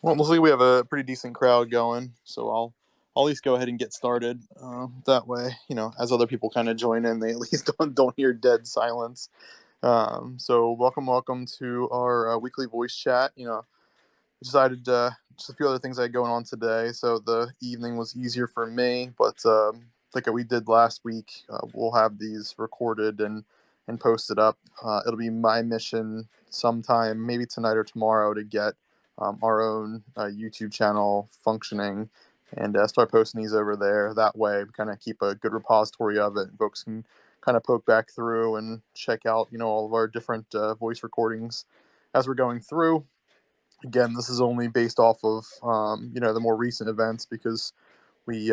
Well, looks like we have a pretty decent crowd going, so I'll at least go ahead and get started. That way, as other people kind of join in, they at least don't hear dead silence. So welcome to our weekly voice chat. Decided just a few other things I had going on today, so the evening was easier for me. But like we did last week, we'll have these recorded and posted up. It'll be my mission sometime, maybe tonight or tomorrow, to get our own YouTube channel functioning and start posting these over there. That way, we kind of keep a good repository of it. Folks can kind of poke back through and check out, all of our different voice recordings as we're going through. Again, this is only based off of the more recent events because we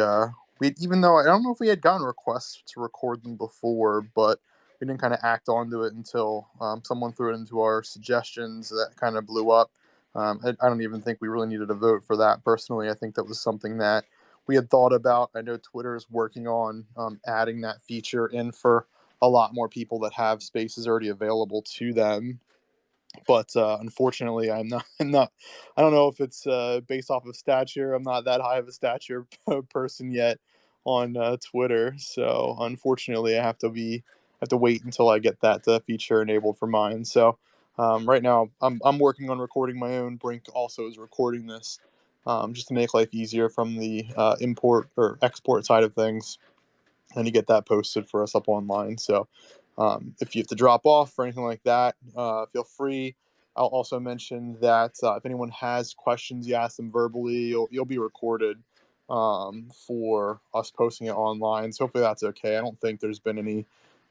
even though I don't know if we had gotten requests to record them before, but we didn't kind of act onto it until someone threw it into our suggestions that kind of blew up. I don't even think we really needed a vote for that. Personally, I think that was something that we had thought about. I know Twitter is working on adding that feature in for a lot more people that have spaces already available to them, but unfortunately, I'm not. I'm not. I don't know if it's based off of stature. I'm not that high of a stature person yet on Twitter, so unfortunately, I have to wait until I get that feature enabled for mine. So right now, I'm working on recording my own. Brink also is recording this, just to make life easier from the import or export side of things, and to get that posted for us up online. So if you have to drop off or anything like that, feel free. I'll also mention that if anyone has questions, you ask them verbally, you'll be recorded for us posting it online. So hopefully that's okay. I don't think there's been any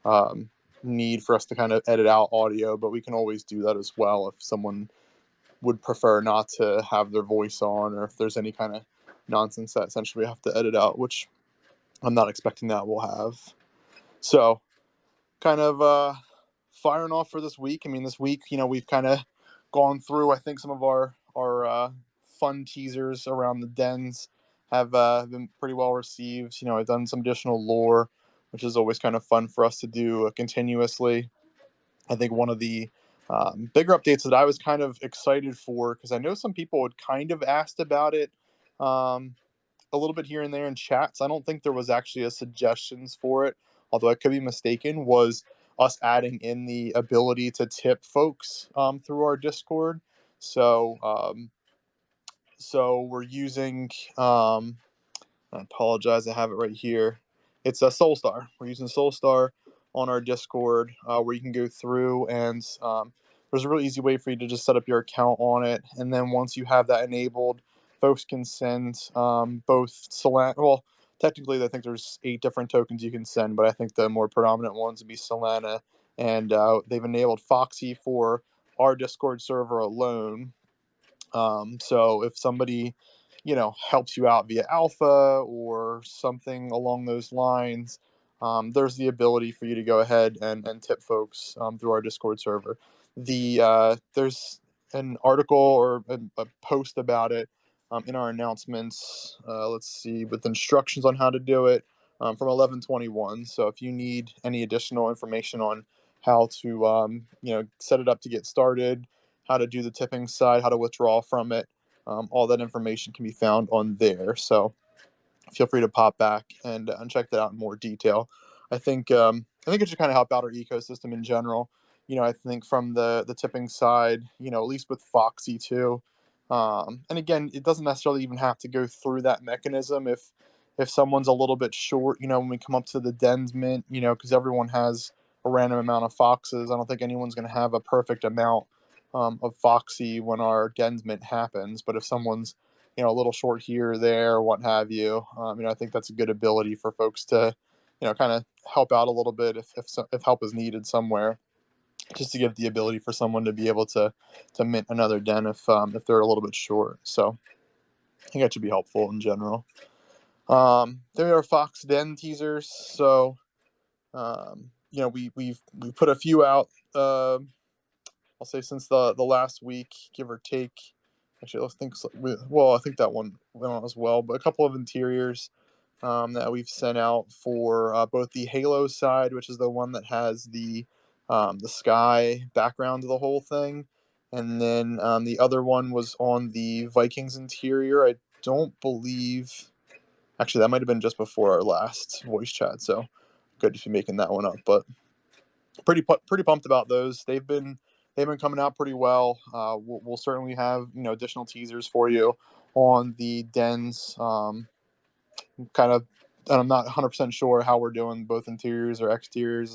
um, need for us to kind of edit out audio, but we can always do that as well if someone would prefer not to have their voice on, or if there's any kind of nonsense that essentially we have to edit out, which I'm not expecting that we'll have. So kind of firing off for this week. I mean, this week, we've kind of gone through, I think, some of our fun teasers around the dens have been pretty well received. I've done some additional lore, which is always kind of fun for us to do continuously. I think one of the bigger updates that I was kind of excited for, because I know some people had kind of asked about it um, a little bit here and there in chats. I don't think there was actually a suggestions for it, although I could be mistaken, was us adding in the ability to tip folks through our Discord. So we're using I apologize, I have it right here. It's a Soulstar. We're using Soulstar on our Discord, where you can go through and there's a really easy way for you to just set up your account on it, and then once you have that enabled, folks can send both Solana. Well, technically, I think there's 8 different tokens you can send, but I think the more predominant ones would be Solana, and they've enabled Foxy for our Discord server alone. So if somebody, helps you out via alpha or something along those lines, there's the ability for you to go ahead and tip folks through our Discord server. There's an article or a post about it in our announcements. Let's see, with instructions on how to do it from 11/21. So if you need any additional information on how to, set it up to get started, how to do the tipping side, how to withdraw from it. All that information can be found on there. So feel free to pop back and check that out in more detail. I think it should kind of help out our ecosystem in general. I think from the tipping side, at least with Foxy too. And again, it doesn't necessarily even have to go through that mechanism. If someone's a little bit short, when we come up to the dens mint, because everyone has a random amount of foxes. I don't think anyone's going to have a perfect amount of Foxy when our dens mint happens. But if someone's a little short here or there, what have you. I think that's a good ability for folks to, kind of help out a little bit if help is needed somewhere, just to give the ability for someone to be able to mint another den if they're a little bit short. So I think that should be helpful in general. There are Fox Den teasers. So we've put a few out. I'll say since the last week, give or take. Actually, let's think. Well, I think that one went on as well. But a couple of interiors that we've sent out for both the Halo side, which is the one that has the sky background to the whole thing, And then the other one was on the Vikings interior. I don't believe, actually, that might have been just before our last voice chat. So good if you're making that one up. But pretty pumped about those. They've been coming out pretty well. We'll certainly have additional teasers for you on the dens. Kind of, and I'm not 100% sure how we're doing both interiors or exteriors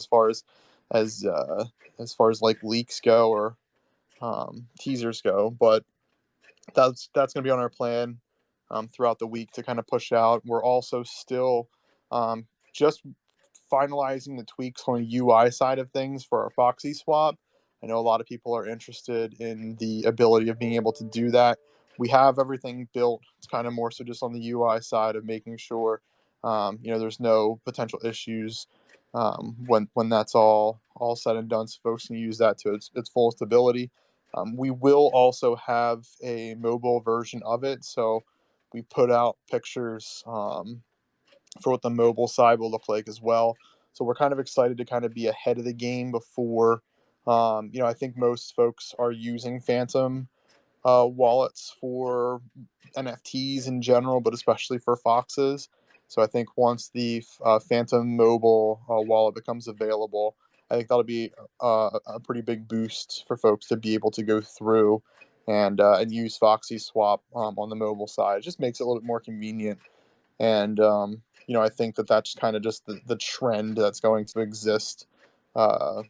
as as far as like leaks go or teasers go, but that's going to be on our plan throughout the week to kind of push out. We're also still just finalizing the tweaks on the UI side of things for our Foxy swap. I know a lot of people are interested in the ability of being able to do that. We have everything built. It's kind of more so just on the UI side of making sure there's no potential issues when that's all said and done, so folks can use that to its fullest ability. We will also have a mobile version of it, so we put out pictures for what the mobile side will look like as well. So we're kind of excited to kind of be ahead of the game before. I think most folks are using Phantom wallets for NFTs in general, but especially for Foxes. So I think once the Phantom mobile wallet becomes available, I think that'll be a pretty big boost for folks to be able to go through and use Foxy Swap on the mobile side. It just makes it a little bit more convenient, and I think that's kind of just the trend that's going to exist uh,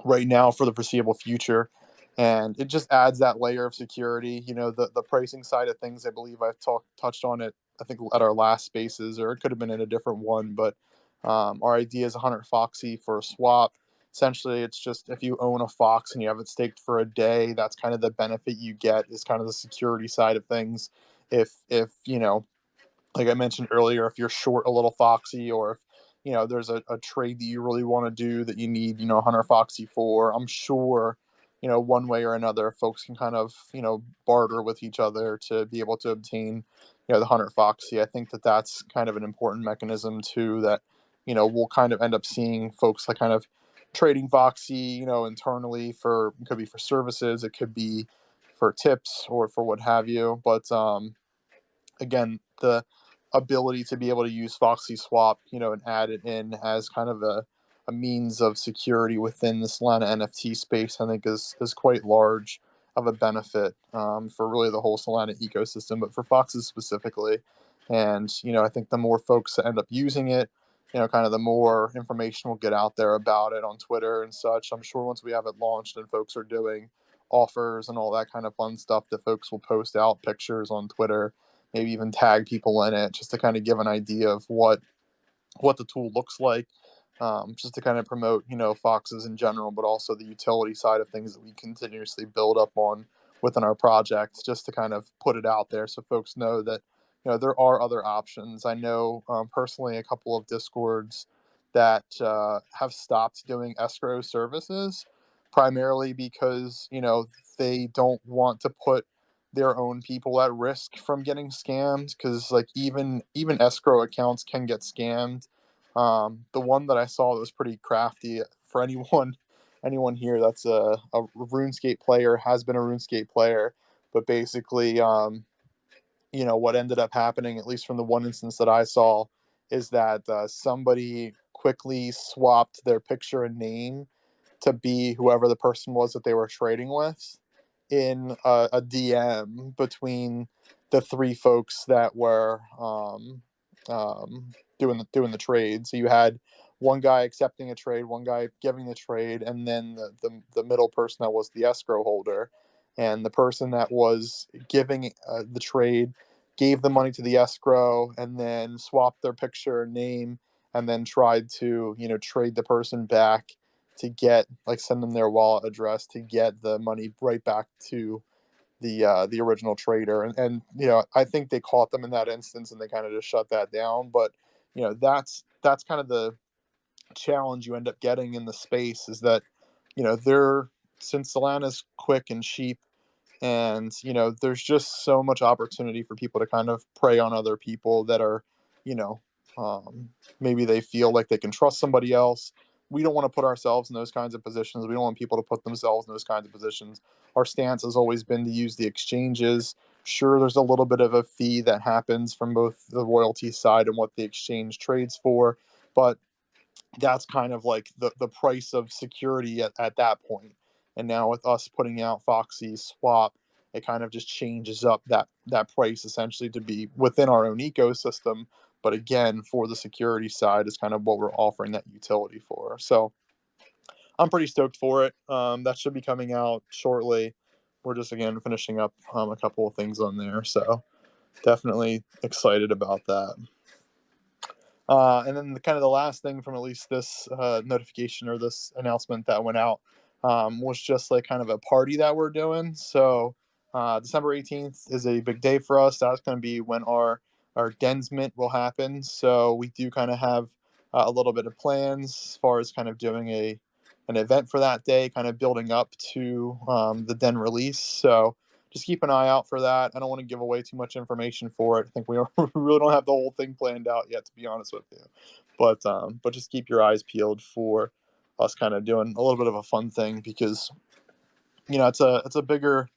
right now for the foreseeable future. And it just adds that layer of security. The pricing side of things, I believe I've touched on it, I think, at our last spaces, or it could have been in a different one. But our idea is 100 Foxy for a swap. Essentially, it's just if you own a Fox and you have it staked for a day, that's kind of the benefit you get, is kind of the security side of things. If like I mentioned earlier, if you're short a little Foxy, or if there's a trade that you really want to do that you need 100 Foxy for, I'm sure one way or another folks can kind of barter with each other to be able to obtain the 100 Foxy. I think that's kind of an important mechanism too, that we'll kind of end up seeing folks like kind of trading Foxy internally. For it could be for services, it could be for tips or for what have you. But again, the ability to be able to use Foxy Swap, and add it in as kind of a means of security within the Solana NFT space, I think is quite large of a benefit for really the whole Solana ecosystem, but for Foxes specifically. And I think the more folks that end up using it, kind of the more information will get out there about it on Twitter and such. I'm sure once we have it launched and folks are doing offers and all that kind of fun stuff, that folks will post out pictures on Twitter, maybe even tag people in it, just to kind of give an idea of what the tool looks like, just to kind of promote Foxes in general, but also the utility side of things that we continuously build up on within our projects, just to kind of put it out there so folks know that there are other options. I know personally a couple of Discords that have stopped doing escrow services, primarily because they don't want to put their own people at risk from getting scammed, because like even escrow accounts can get scammed. The one that I saw that was pretty crafty, for anyone here that's a RuneScape player, has been a RuneScape player, but basically what ended up happening, at least from the one instance that I saw, is that somebody quickly swapped their picture and name to be whoever the person was that they were trading with in a DM between the three folks that were doing the trade. So you had one guy accepting a trade, one guy giving the trade, and then the middle person that was the escrow holder. And the person that was giving the trade gave the money to the escrow and then swapped their picture and name, and then tried to trade the person back to get, like, send them their wallet address to get the money right back to the original trader. And I think they caught them in that instance and they kind of just shut that down. But that's kind of the challenge you end up getting in the space, is that they're, since Solana's quick and cheap, and there's just so much opportunity for people to kind of prey on other people that are you know maybe they feel like they can trust somebody else we don't want to put ourselves in those kinds of positions. We don't want people to put themselves in those kinds of positions. Our stance has always been to use the exchanges. Sure, there's a little bit of a fee that happens from both the royalty side and what the exchange trades for, but that's kind of like the price of security at that point. And now with us putting out Foxy Swap, it kind of just changes up that price essentially to be within our own ecosystem. But again, for the security side is kind of what we're offering that utility for. So I'm pretty stoked for it. That should be coming out shortly. We're just again finishing up a couple of things on there. So definitely excited about that. And then kind of the last thing from at least this notification or this announcement that went out was just like kind of a party that we're doing. So December 18th is a big day for us. That's going to be when our Dens Mint will happen. So we do kind of have a little bit of plans as far as kind of doing an event for that day, kind of building up to the Den release. So just keep an eye out for that. I don't want to give away too much information for it. I think we really don't have the whole thing planned out yet, to be honest with you. But just keep your eyes peeled for us kind of doing a little bit of a fun thing, because it's a bigger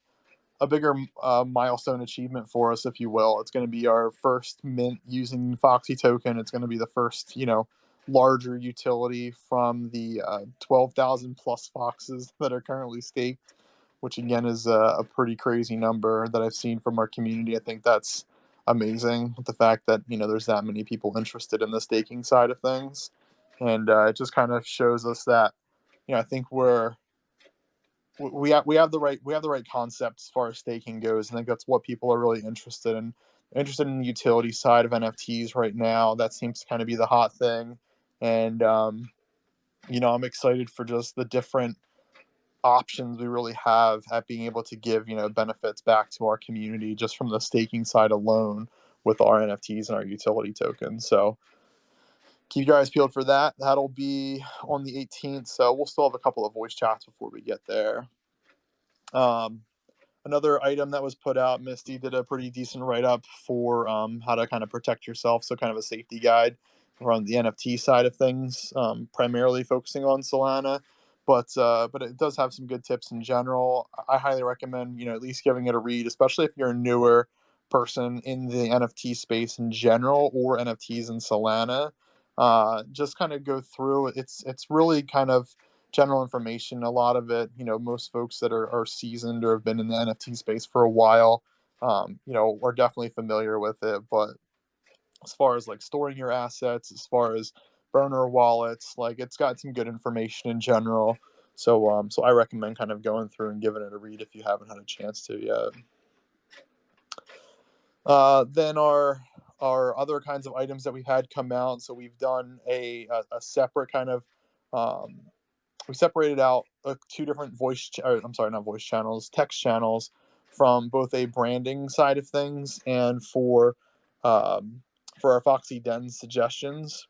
milestone achievement for us, if you will. It's going to be our first mint using Foxy token. It's going to be the first larger utility from the 12,000 plus foxes that are currently staked, which again is a pretty crazy number that I've seen from our community. I think that's amazing, the fact that there's that many people interested in the staking side of things, and it just kind of shows us that I think we have the right concept as far as staking goes. I think that's what people are really interested in the utility side of NFTs right now. That seems to kind of be the hot thing, and I'm excited for just the different options we really have at being able to give benefits back to our community just from the staking side alone with our NFTs and our utility tokens. So keep your eyes peeled for that. That'll be on the 18th. So we'll still have a couple of voice chats before we get there. Another item that was put out, Misty did a pretty decent write-up for how to kind of protect yourself. So kind of a safety guide around the NFT side of things, primarily focusing on Solana. But it does have some good tips in general. I highly recommend, at least giving it a read, especially if you're a newer person in the NFT space in general or NFTs in Solana. Just kind of go through. It's really kind of general information. A lot of it, most folks that are seasoned or have been in the NFT space for a while, are definitely familiar with it. But as far as like storing your assets, as far as burner wallets, like it's got some good information in general. So I recommend kind of going through and giving it a read if you haven't had a chance to yet. Then our other kinds of items that we've had come out. So we've done a separate kind of we separated out two different not voice channels, text channels from both a branding side of things and for our Foxy Den suggestions.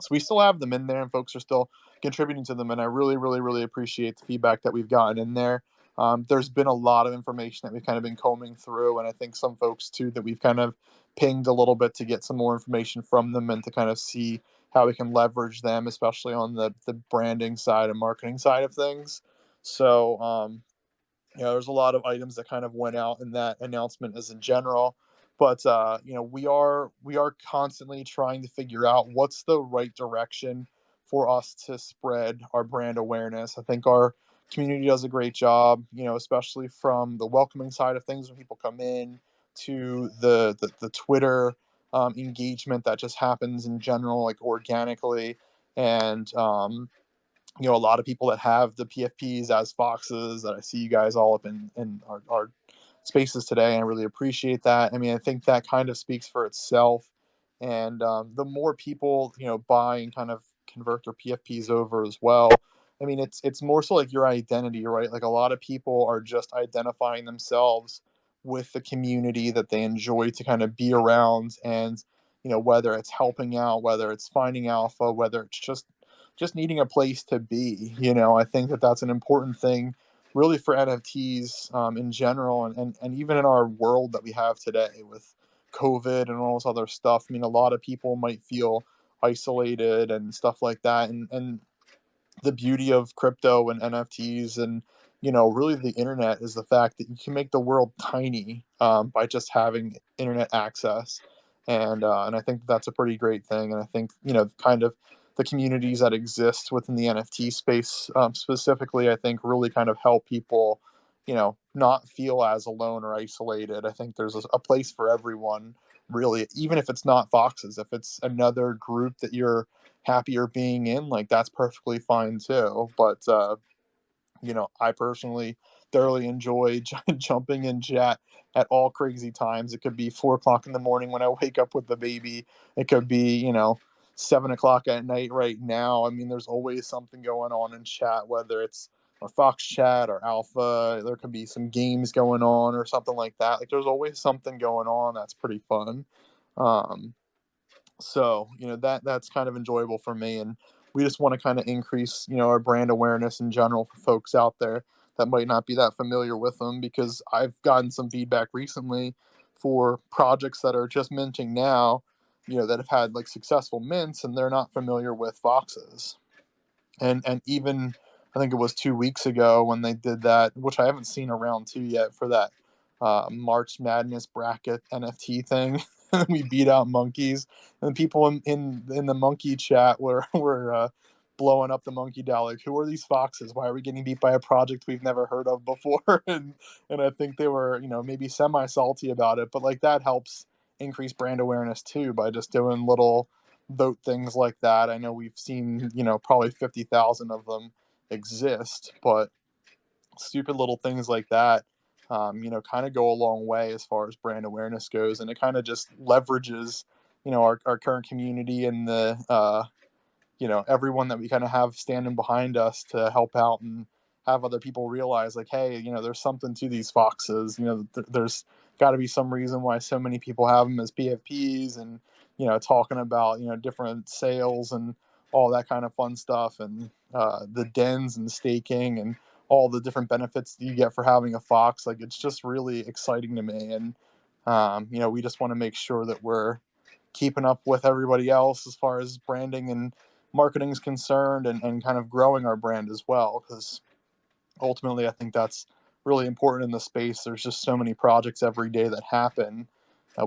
So we still have them in there, and folks are still contributing to them, and I really, really, really appreciate the feedback that we've gotten in there. There's been a lot of information that we've kind of been combing through, and I think some folks too that we've kind of pinged a little bit to get some more information from them and to kind of see how we can leverage them, especially on the branding side and marketing side of things. So there's a lot of items that kind of went out in that announcement as in general, but we are constantly trying to figure out what's the right direction for us to spread our brand awareness. I think our community does a great job, especially from the welcoming side of things when people come in to the Twitter engagement that just happens in general, like organically, and a lot of people that have the PFPs as foxes that I see you guys all up in our spaces today. And I really appreciate that. I mean, I think that kind of speaks for itself. And the more people, buy and kind of convert their PFPs over as well. I mean, it's more so like your identity, right? Like a lot of people are just identifying themselves with the community that they enjoy to kind of be around. And, whether it's helping out, whether it's finding alpha, whether it's just needing a place to be. I think that that's an important thing really for NFTs in general, and even in our world that we have today with COVID and all this other stuff. I mean, a lot of people might feel isolated and stuff like that, and the beauty of crypto and NFTs and really the internet is the fact that you can make the world tiny by just having internet access, and I think that's a pretty great thing. And I think kind of the communities that exist within the NFT space specifically, I think really kind of help people not feel as alone or isolated. I think there's a place for everyone, really, even if it's not Foxes, if it's another group that you're happier being in, like that's perfectly fine too. But I personally thoroughly enjoy jumping in chat at all crazy times. It could be 4 o'clock in the morning when I wake up with the baby. It could be 7 o'clock at night right now. I mean, there's always something going on in chat, whether it's a Fox chat or Alpha. There could be some games going on or something like that. Like there's always something going on that's pretty fun. Um, so that's kind of enjoyable for me, and we just want to kind of increase our brand awareness in general for folks out there that might not be that familiar with them, because I've gotten some feedback recently for projects that are just minting now, that have had like successful mints, and they're not familiar with Foxes. And even I think it was 2 weeks ago when they did that, which I haven't seen a round two yet for that March Madness bracket NFT thing. We beat out monkeys, and people in the monkey chat were blowing up the monkey DAO, like, who are these Foxes? Why are we getting beat by a project we've never heard of before? And I think they were maybe semi salty about it, but like that helps increase brand awareness too by just doing little vote things like that. I know we've seen, probably 50,000 of them exist, but stupid little things like that, kind of go a long way as far as brand awareness goes. And it kind of just leverages, our current community and the, everyone that we kind of have standing behind us to help out and have other people realize, like, hey, there's something to these Foxes. There's got to be some reason why so many people have them as PFPs, and talking about different sales and all that kind of fun stuff, and the dens and staking and all the different benefits that you get for having a Fox. Like, it's just really exciting to me, and we just want to make sure that we're keeping up with everybody else as far as branding and marketing is concerned, and kind of growing our brand as well, because ultimately I think that's really important in the space. There's just so many projects every day that happen.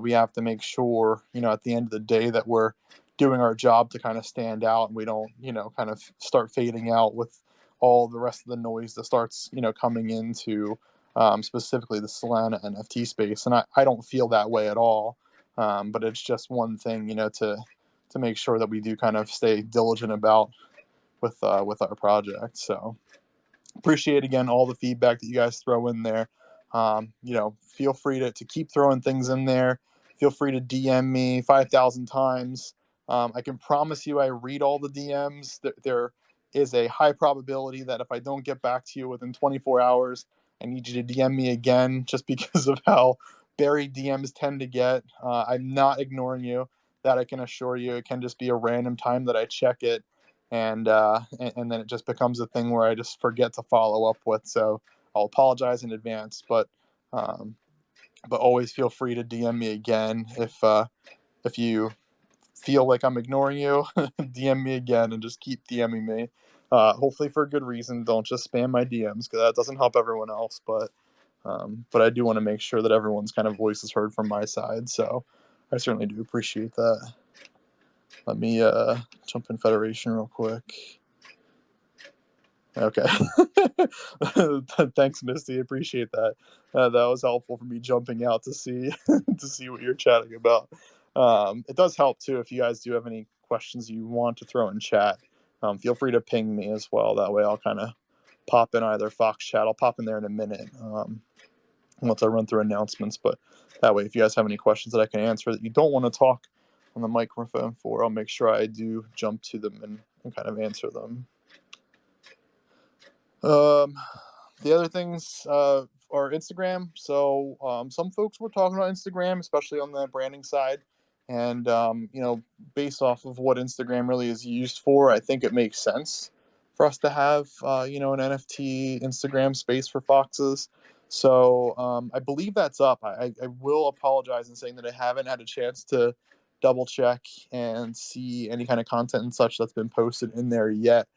We have to make sure at the end of the day that we're doing our job to kind of stand out, and we don't kind of start fading out with all the rest of the noise that starts coming into specifically the Solana NFT space. And I don't feel that way at all, but it's just one thing to make sure that we do kind of stay diligent about with our project. So appreciate again all the feedback that you guys throw in there. Feel free to keep throwing things in there. Feel free to DM me 5,000 times. I can promise you I read all the DMs. There is a high probability that if I don't get back to you within 24 hours, I need you to DM me again, just because of how buried DMs tend to get. I'm not ignoring you. That I can assure you. It can just be a random time that I check it, and then it just becomes a thing where I just forget to follow up with. So I'll apologize in advance, um, but always feel free to DM me again if you feel like I'm ignoring you. DM me again and just keep DMing me. Hopefully for a good reason. Don't just spam my DMs, because that doesn't help everyone else. But I do want to make sure that everyone's kind of voice is heard from my side. So I certainly do appreciate that. Let me jump in Federation real quick. Okay. Thanks, Misty. Appreciate that. That was helpful for me jumping out to see to see what you're chatting about. It does help too if you guys do have any questions you want to throw in chat. Feel free to ping me as well. That way I'll kind of pop in either Fox chat. I'll pop in there in a minute once I run through announcements. But that way, if you guys have any questions that I can answer that you don't want to talk on the microphone for, I'll make sure I do jump to them and kind of answer them. The other things are Instagram. So some folks were talking about Instagram, especially on the branding side. And, based off of what Instagram really is used for, I think it makes sense for us to have, an NFT Instagram space for Foxes. So I believe that's up. I will apologize in saying that I haven't had a chance to double check and see any kind of content and such that's been posted in there yet.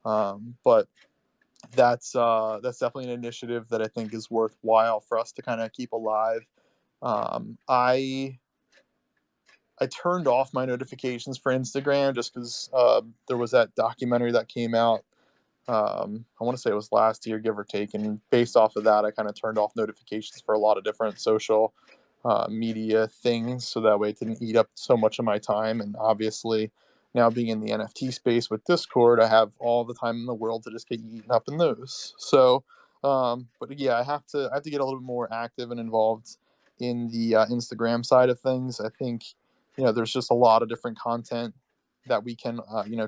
But that's definitely an initiative that I think is worthwhile for us to kind of keep alive. I turned off my notifications for Instagram just because there was that documentary that came out. I want to say it was last year, give or take. And based off of that, I kind of turned off notifications for a lot of different social media things, so that way it didn't eat up so much of my time. And obviously, now being in the NFT space with Discord, I have all the time in the world to just get eaten up in those. So, but yeah, I have to get a little bit more active and involved in the Instagram side of things. I think there's just a lot of different content that we can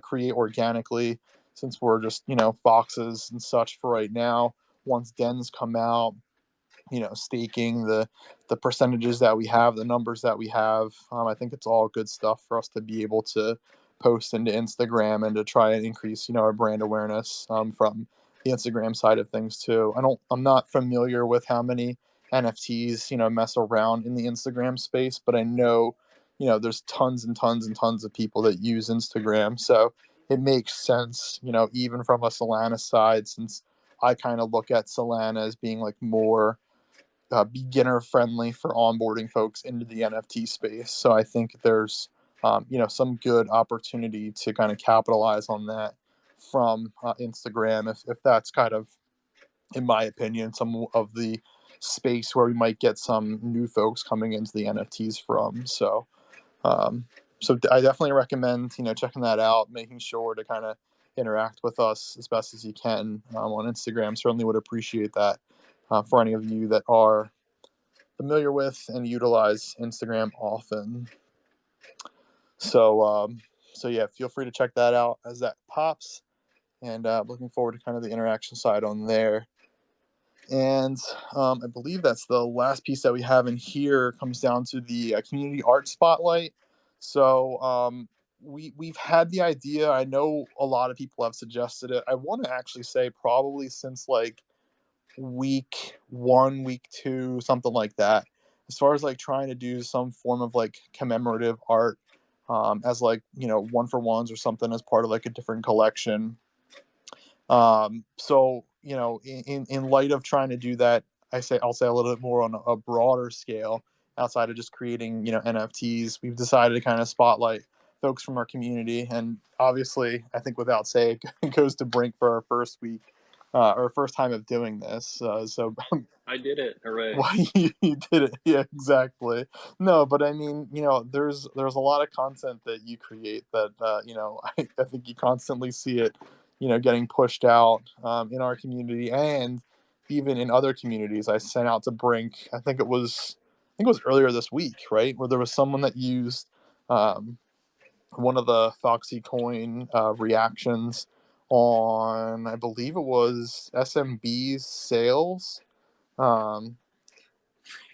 create organically, since we're just foxes and such for right now. Once dens come out, staking the percentages that we have, the numbers that we have, I think it's all good stuff for us to be able to post into Instagram and to try and increase our brand awareness from the Instagram side of things too. I'm not familiar with how many NFTs mess around in the Instagram space, but I know there's tons and tons and tons of people that use Instagram, so it makes sense, even from a Solana side, since I kind of look at Solana as being like more beginner friendly for onboarding folks into the NFT space. So I think there's some good opportunity to kind of capitalize on that from Instagram, if that's kind of, in my opinion, some of the space where we might get some new folks coming into the NFTs from. Um, so I definitely recommend checking that out, making sure to kind of interact with us as best as you can on Instagram. Certainly would appreciate that for any of you that are familiar with and utilize Instagram often. So yeah, feel free to check that out as that pops, and looking forward to kind of the interaction side on there. And I believe that's the last piece that we have in here. Comes down to the community art spotlight. So we've had the idea. I know a lot of people have suggested it. I want to actually say probably since like week 1, week 2, something like that. As far as like trying to do some form of like commemorative art, as like one for ones or something as part of like a different collection. So in light of trying to do that, I'll say a little bit more on a broader scale outside of just creating NFTs. We've decided to kind of spotlight folks from our community, and obviously, I think without saying, it goes to Brink for our first week, or first time of doing this. So I did it. Hooray. why you did it? Yeah, exactly. No, but I mean, there's a lot of content that you create that I think you constantly see it, getting pushed out in our community and even in other communities. I sent out to Brink. I think it was earlier this week, right, where there was someone that used um, one of the Foxy Coin reactions on, I believe it was SMB's sales. Um,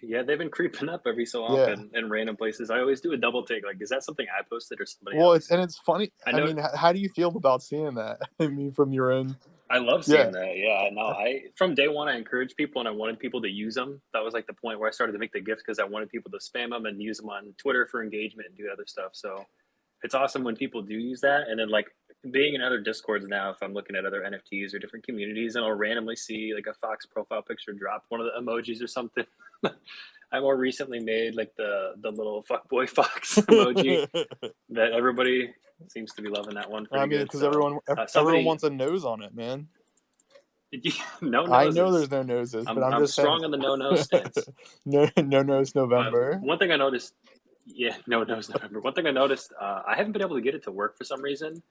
Yeah, they've been creeping up every so yeah. often in random places. I always do a double take. Like, is that something I posted or somebody Well, else? it's funny. I I know. mean, how do you feel about seeing that? I mean, from your own. I love Yeah. seeing that. Yeah, no, I from day one I encouraged people and I wanted people to use them. That was like the point where I started to make the gifts because I wanted people to spam them and use them on Twitter for engagement and do other stuff. So it's awesome when people do use that. And then like being in other discords now, if I'm looking at other NFTs or different communities and I'll randomly see like a Fox profile picture drop one of the emojis or something. I more recently made like the little fuckboy fox emoji that everybody seems to be loving that one I pretty mean, good. because So everyone somebody wants a nose on it, man. no I know noses. there's no noses, but I'm I'm just saying. strong on the no nose stance. No, no nose But November. one thing I noticed, yeah, no nose November. One thing I noticed, I haven't been able to get it to work for some reason,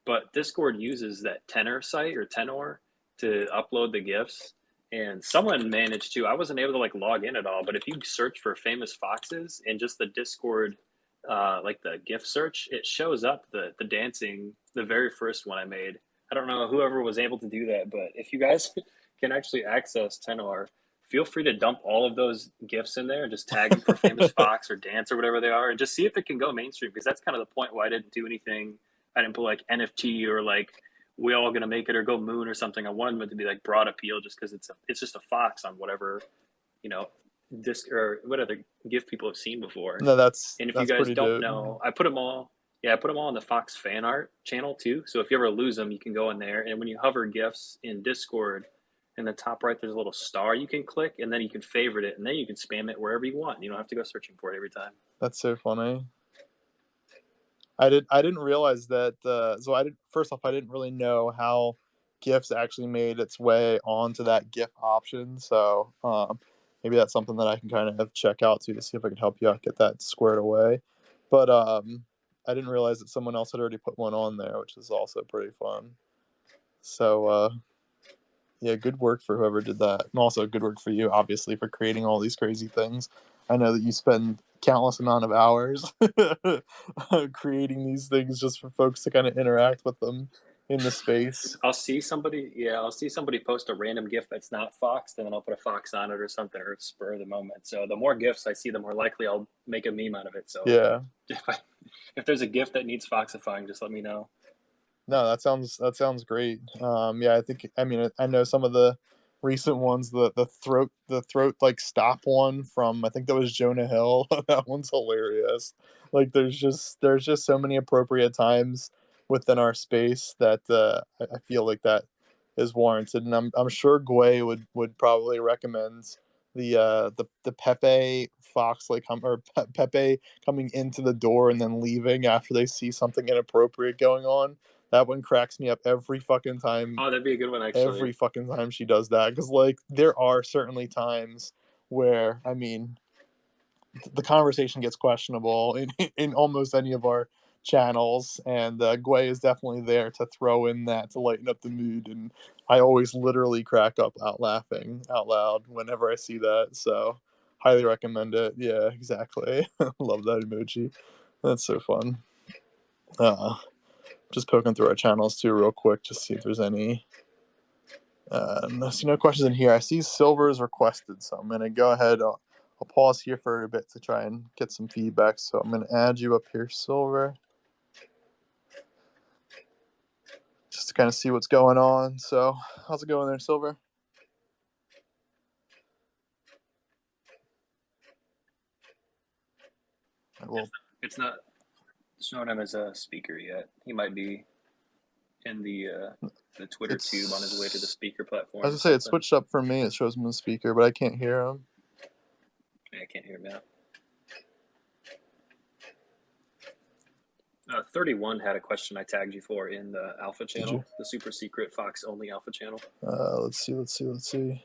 but Discord uses that Tenor site or Tenor to upload the gifs. And someone managed to. I wasn't able to like log in at all, but if you search for famous foxes in just the Discord, like the GIF search, it shows up the dancing, the very first one I made. I don't know whoever was able to do that, but if you guys can actually access Tenor, feel free to dump all of those GIFs in there and just tag them for famous fox or dance or whatever they are, and just see if it can go mainstream. Because that's kind of the point why I didn't do anything. I didn't put like NFT or like we all gonna make it or go moon or something. I wanted them to be like broad appeal, just because it's just a fox on whatever you know disc or what other GIF people have seen before. No, And if you that's guys pretty don't dope. know, I put them all. Yeah, I put them all on the Fox fan art channel too. So if you ever lose them, you can go in there, and when you hover GIFs in Discord, in the top right, there's a little star you can click, and then you can favorite it, and then you can spam it wherever you want. You don't have to go searching for it every time. That's so funny. I didn't realize that. So I did first off, I didn't really know how GIFs actually made its way onto that GIF option. So maybe that's something that I can kind of check out too to see if I can help you out get that squared away. But I didn't realize that someone else had already put one on there, which is also pretty fun. So yeah, good work for whoever did that, and also good work for you, obviously, for creating all these crazy things. I know that you spend countless amount of hours creating these things just for folks to kind of interact with them in the space. I'll see somebody post a random GIF that's not Fox, then I'll put a Fox on it or something, or spur of the moment. So the more GIFs I see, the more likely I'll make a meme out of it. So Yeah, if I, if there's a GIF that needs Foxifying, just let me know. no, that sounds great. Yeah, I mean I know some of the recent ones, the throat like stop one from I think that was Jonah Hill. That one's hilarious. Like there's just so many appropriate times within our space that I feel like that is warranted, and I'm sure Gwei would probably recommend the Pepe Fox like or Pepe coming into the door and then leaving after they see something inappropriate going on. That one cracks me up every fucking time. Oh, that'd be a good one Every actually. fucking time she does that, because like there are certainly times where I mean the conversation gets questionable in almost any of our channels, and Gwei is definitely there to throw in that to lighten up the mood, and I always literally crack up out laughing out loud whenever I see that. So highly recommend it. Yeah, exactly. Love that emoji. That's so fun. Uh, just poking through our channels too, real quick, just see if there's any. I see no questions in here. I see silver is requested, so I'm gonna go ahead. I'll pause here for a bit to try and get some feedback. So I'm gonna add you up here, silver, just to kind of see what's going on. So how's it going there, silver? Well, It's not showing him as a speaker yet. He might be in the Twitter tube on his way to the it's. speaker I platform was or gonna say it something. switched up for me. It shows me the speaker, but I can't hear him. Yeah, I can't hear him now. 31 had a question I tagged you for in the alpha Did you? channel, the super secret Fox only alpha channel. Let's see.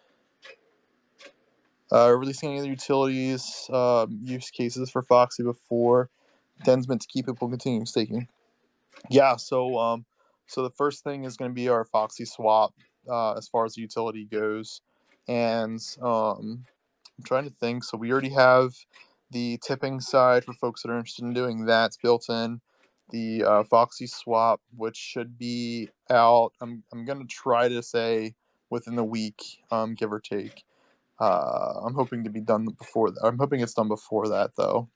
Releasing any other utilities, use cases for Foxy before Den's meant to keep people continuing staking. Yeah, so the first thing is going to be our Foxy swap as far as the utility goes, and I'm trying to think. So we already have the tipping side for folks that are interested in doing that. It's built in. The Foxy swap, which should be out. I'm going to try to say within the week, give or take. I'm hoping to be done before that. I'm hoping it's done before that though.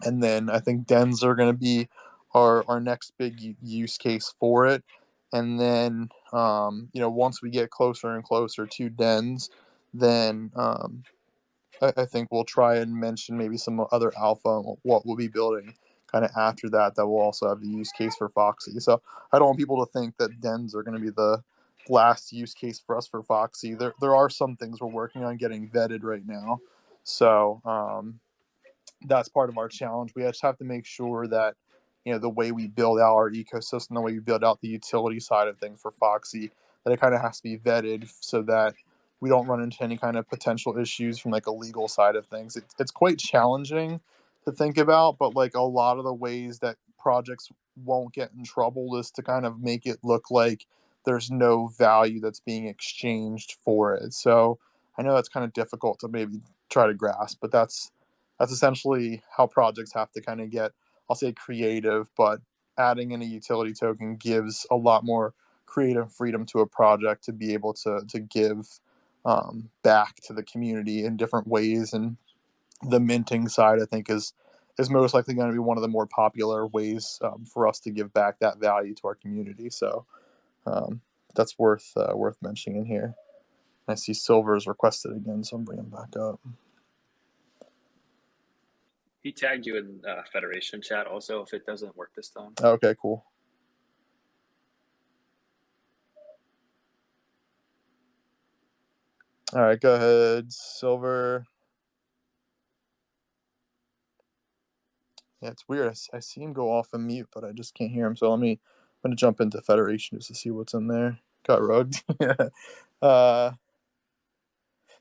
And then I think dens are going to be our next big use case for it. And then once we get closer and closer to dens, then I think we'll try and mention maybe some other alpha and what we'll be building kind of after that that will also have the use case for Foxy. So I don't want people to think that dens are going to be the last use case for us for Foxy. There are some things we're working on getting vetted right now. So that's part of our challenge. We just have to make sure that the way we build out our ecosystem, the way we build out the utility side of things for Foxy, that it kind of has to be vetted so that we don't run into any kind of potential issues from like a legal side of things. It's quite challenging to think about, but like a lot of the ways that projects won't get in trouble is to kind of make it look like there's no value that's being exchanged for it. So I know that's kind of difficult to maybe try to grasp, but that's essentially how projects have to kind of get, I'll say, creative, but adding in a utility token gives a lot more creative freedom to a project to be able to give back to the community in different ways. And the minting side, I think, is most likely going to be one of the more popular ways for us to give back that value to our community. So um, that's worth mentioning in here. I see silver is requested again, so I'm bringing back up. He tagged you in Federation chat also if it doesn't work this time. Okay, cool. All right, go ahead, Silver. Yeah, it's weird. I see him go off and mute, but I just can't hear him. So I'm gonna jump into Federation just to see what's in there. Got rugged. uh,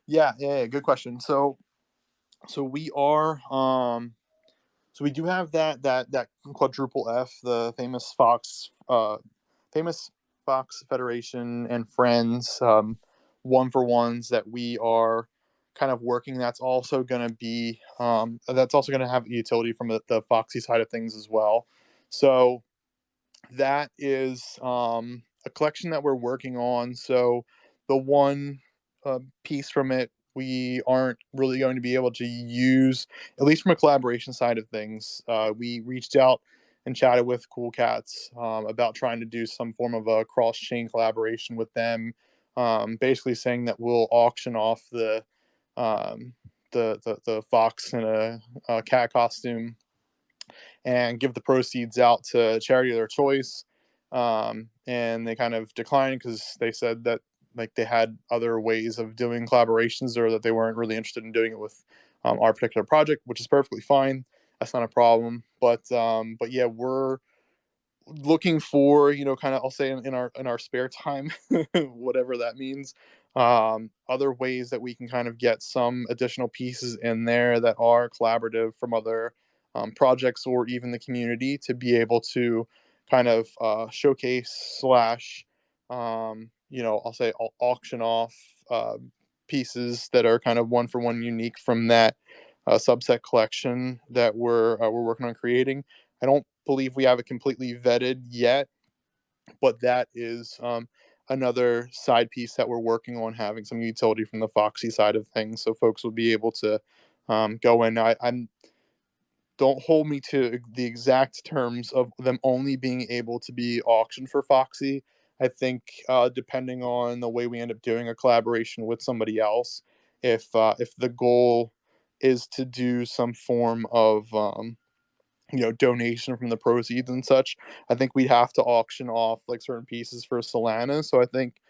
yeah. Good question. So we are so we do have that quadruple F, the famous Fox Federation and Friends, one for ones that we are kind of working. That's also going to be that's also going to have utility from the Foxy side of things as well. So that is a collection that we're working on. So the one piece from it we aren't really going to be able to use, at least from a collaboration side of things. We reached out and chatted with Cool Cats about trying to do some form of a cross chain collaboration with them, basically saying that we'll auction off um, the fox in a cat costume and give the proceeds out to charity of their choice. And they kind of declined because they said that like they had other ways of doing collaborations or that they weren't really interested in doing it with our particular project, which is perfectly fine. That's not a problem. But yeah, we're looking for, kind of, I'll say in our spare time, whatever that means, other ways that we can kind of get some additional pieces in there that are collaborative from other projects or even the community to be able to kind of showcase slash I'll say auction off pieces that are kind of one for one unique from that subset collection that we're working on creating. I don't believe we have it completely vetted yet, but that is another side piece that we're working on having some utility from the Foxy side of things, so folks will be able to go in. I'm don't hold me to the exact terms of them only being able to be auctioned for Foxy. I think depending on the way we end up doing a collaboration with somebody else, if the goal is to do some form of donation from the proceeds and such, I think we'd have to auction off like certain pieces for Solana. So I think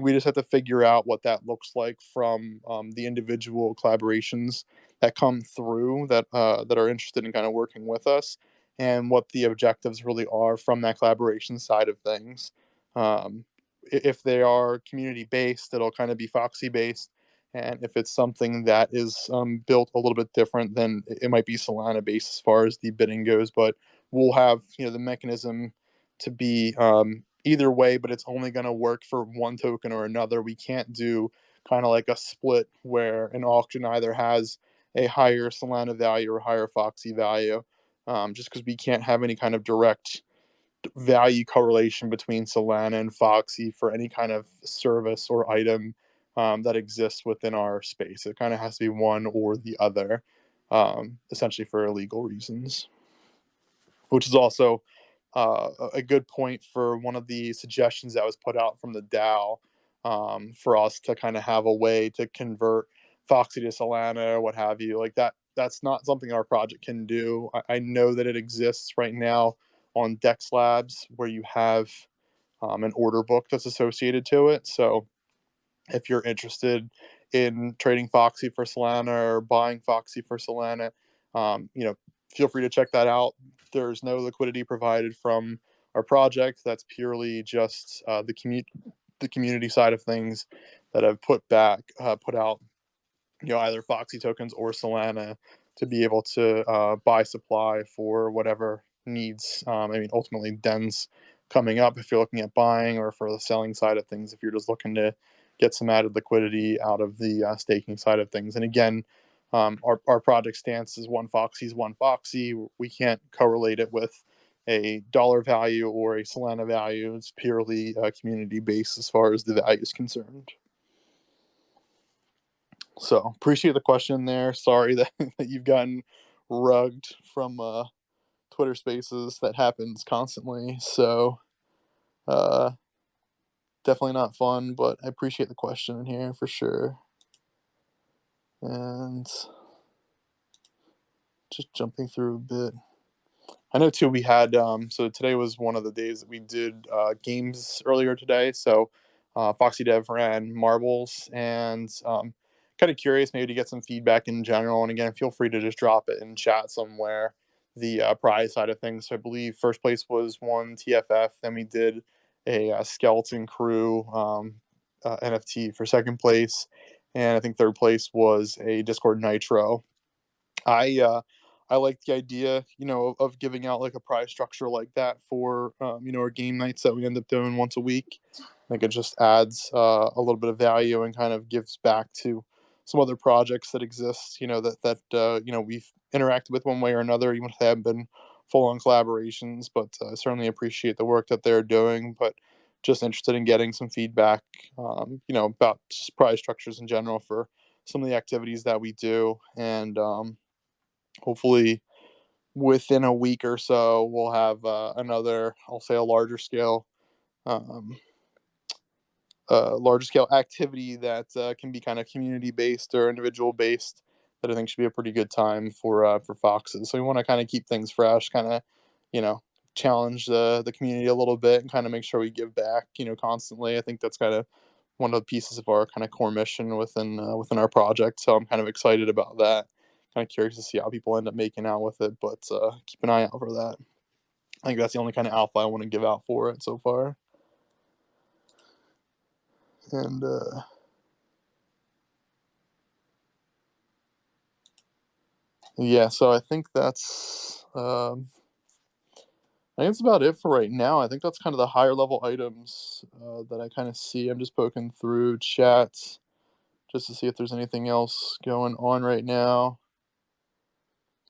we just have to figure out what that looks like from the individual collaborations that come through that are interested in kind of working with us, and what the objectives really are from that collaboration side of things. um, if they are community based, it'll kind of be Foxy based, and if it's something that is built a little bit different, then it might be Solana based as far as the bidding goes. But we'll have the mechanism to be either way, but it's only going to work for one token or another. We can't do kind of like a split where an auction either has a higher Solana value or higher Foxy value, just because we can't have any kind of direct value correlation between Solana and Foxy for any kind of service or item that exists within our space. It kind of has to be one or the other, essentially for illegal reasons, which is also a good point for one of the suggestions that was put out from the DAO, for us to kind of have a way to convert Foxy to Solana or what have you. Like that, that's not something our project can do. I know that it exists right now on Dex Labs where you have an order book that's associated to it. So if you're interested in trading Foxy for Solana or buying Foxy for Solana, feel free to check that out. There's no liquidity provided from our project. That's purely just the community side of things that have put out either Foxy tokens or Solana to be able to buy supply for whatever needs. I mean, ultimately, Den's coming up if you're looking at buying, or for the selling side of things if you're just looking to get some added liquidity out of the staking side of things. And again, our project stance is one Foxy is one Foxy. We can't correlate it with a dollar value or a Solana value. It's purely community based as far as the value is concerned. So appreciate the question there. Sorry that, that you've gotten rugged from Twitter Spaces. That happens constantly. So uh, definitely not fun, but I appreciate the question in here for sure. And just jumping through a bit. I know too. We had so today was one of the days that we did games earlier today. So FoxyDAO ran marbles, and kind of curious maybe to get some feedback in general. And again, feel free to just drop it in chat somewhere. The prize side of things. So I believe first place was one TFF. Then we did a, skeleton crew NFT for second place, and I think third place was a Discord Nitro. I like the idea, of giving out like a prize structure like that for our game nights that we end up doing once a week. I think it just adds a little bit of value and kind of gives back to some other projects that exist, that we've interacted with one way or another, even if they haven't been full on collaborations. But I certainly appreciate the work that they're doing. But just interested in getting some feedback, about just prize structures in general for some of the activities that we do, and hopefully within a week or so we'll have another, I'll say, um, larger scale activity that can be kind of community based or individual based, that I think should be a pretty good time for foxes. So we want to kind of keep things fresh, kind of, you know challenge the community a little bit, and kind of make sure we give back, constantly. I think that's kind of one of the pieces of our kind of core mission within our project. So I'm kind of excited about that. Kind of curious to see how people end up making out with it, but keep an eye out for that. I think that's the only kind of alpha I want to give out for it so far. And yeah, so I think that's about it for right now. I think that's kind of the higher level items that I kind of see. I'm just poking through chats just to see if there's anything else going on right now.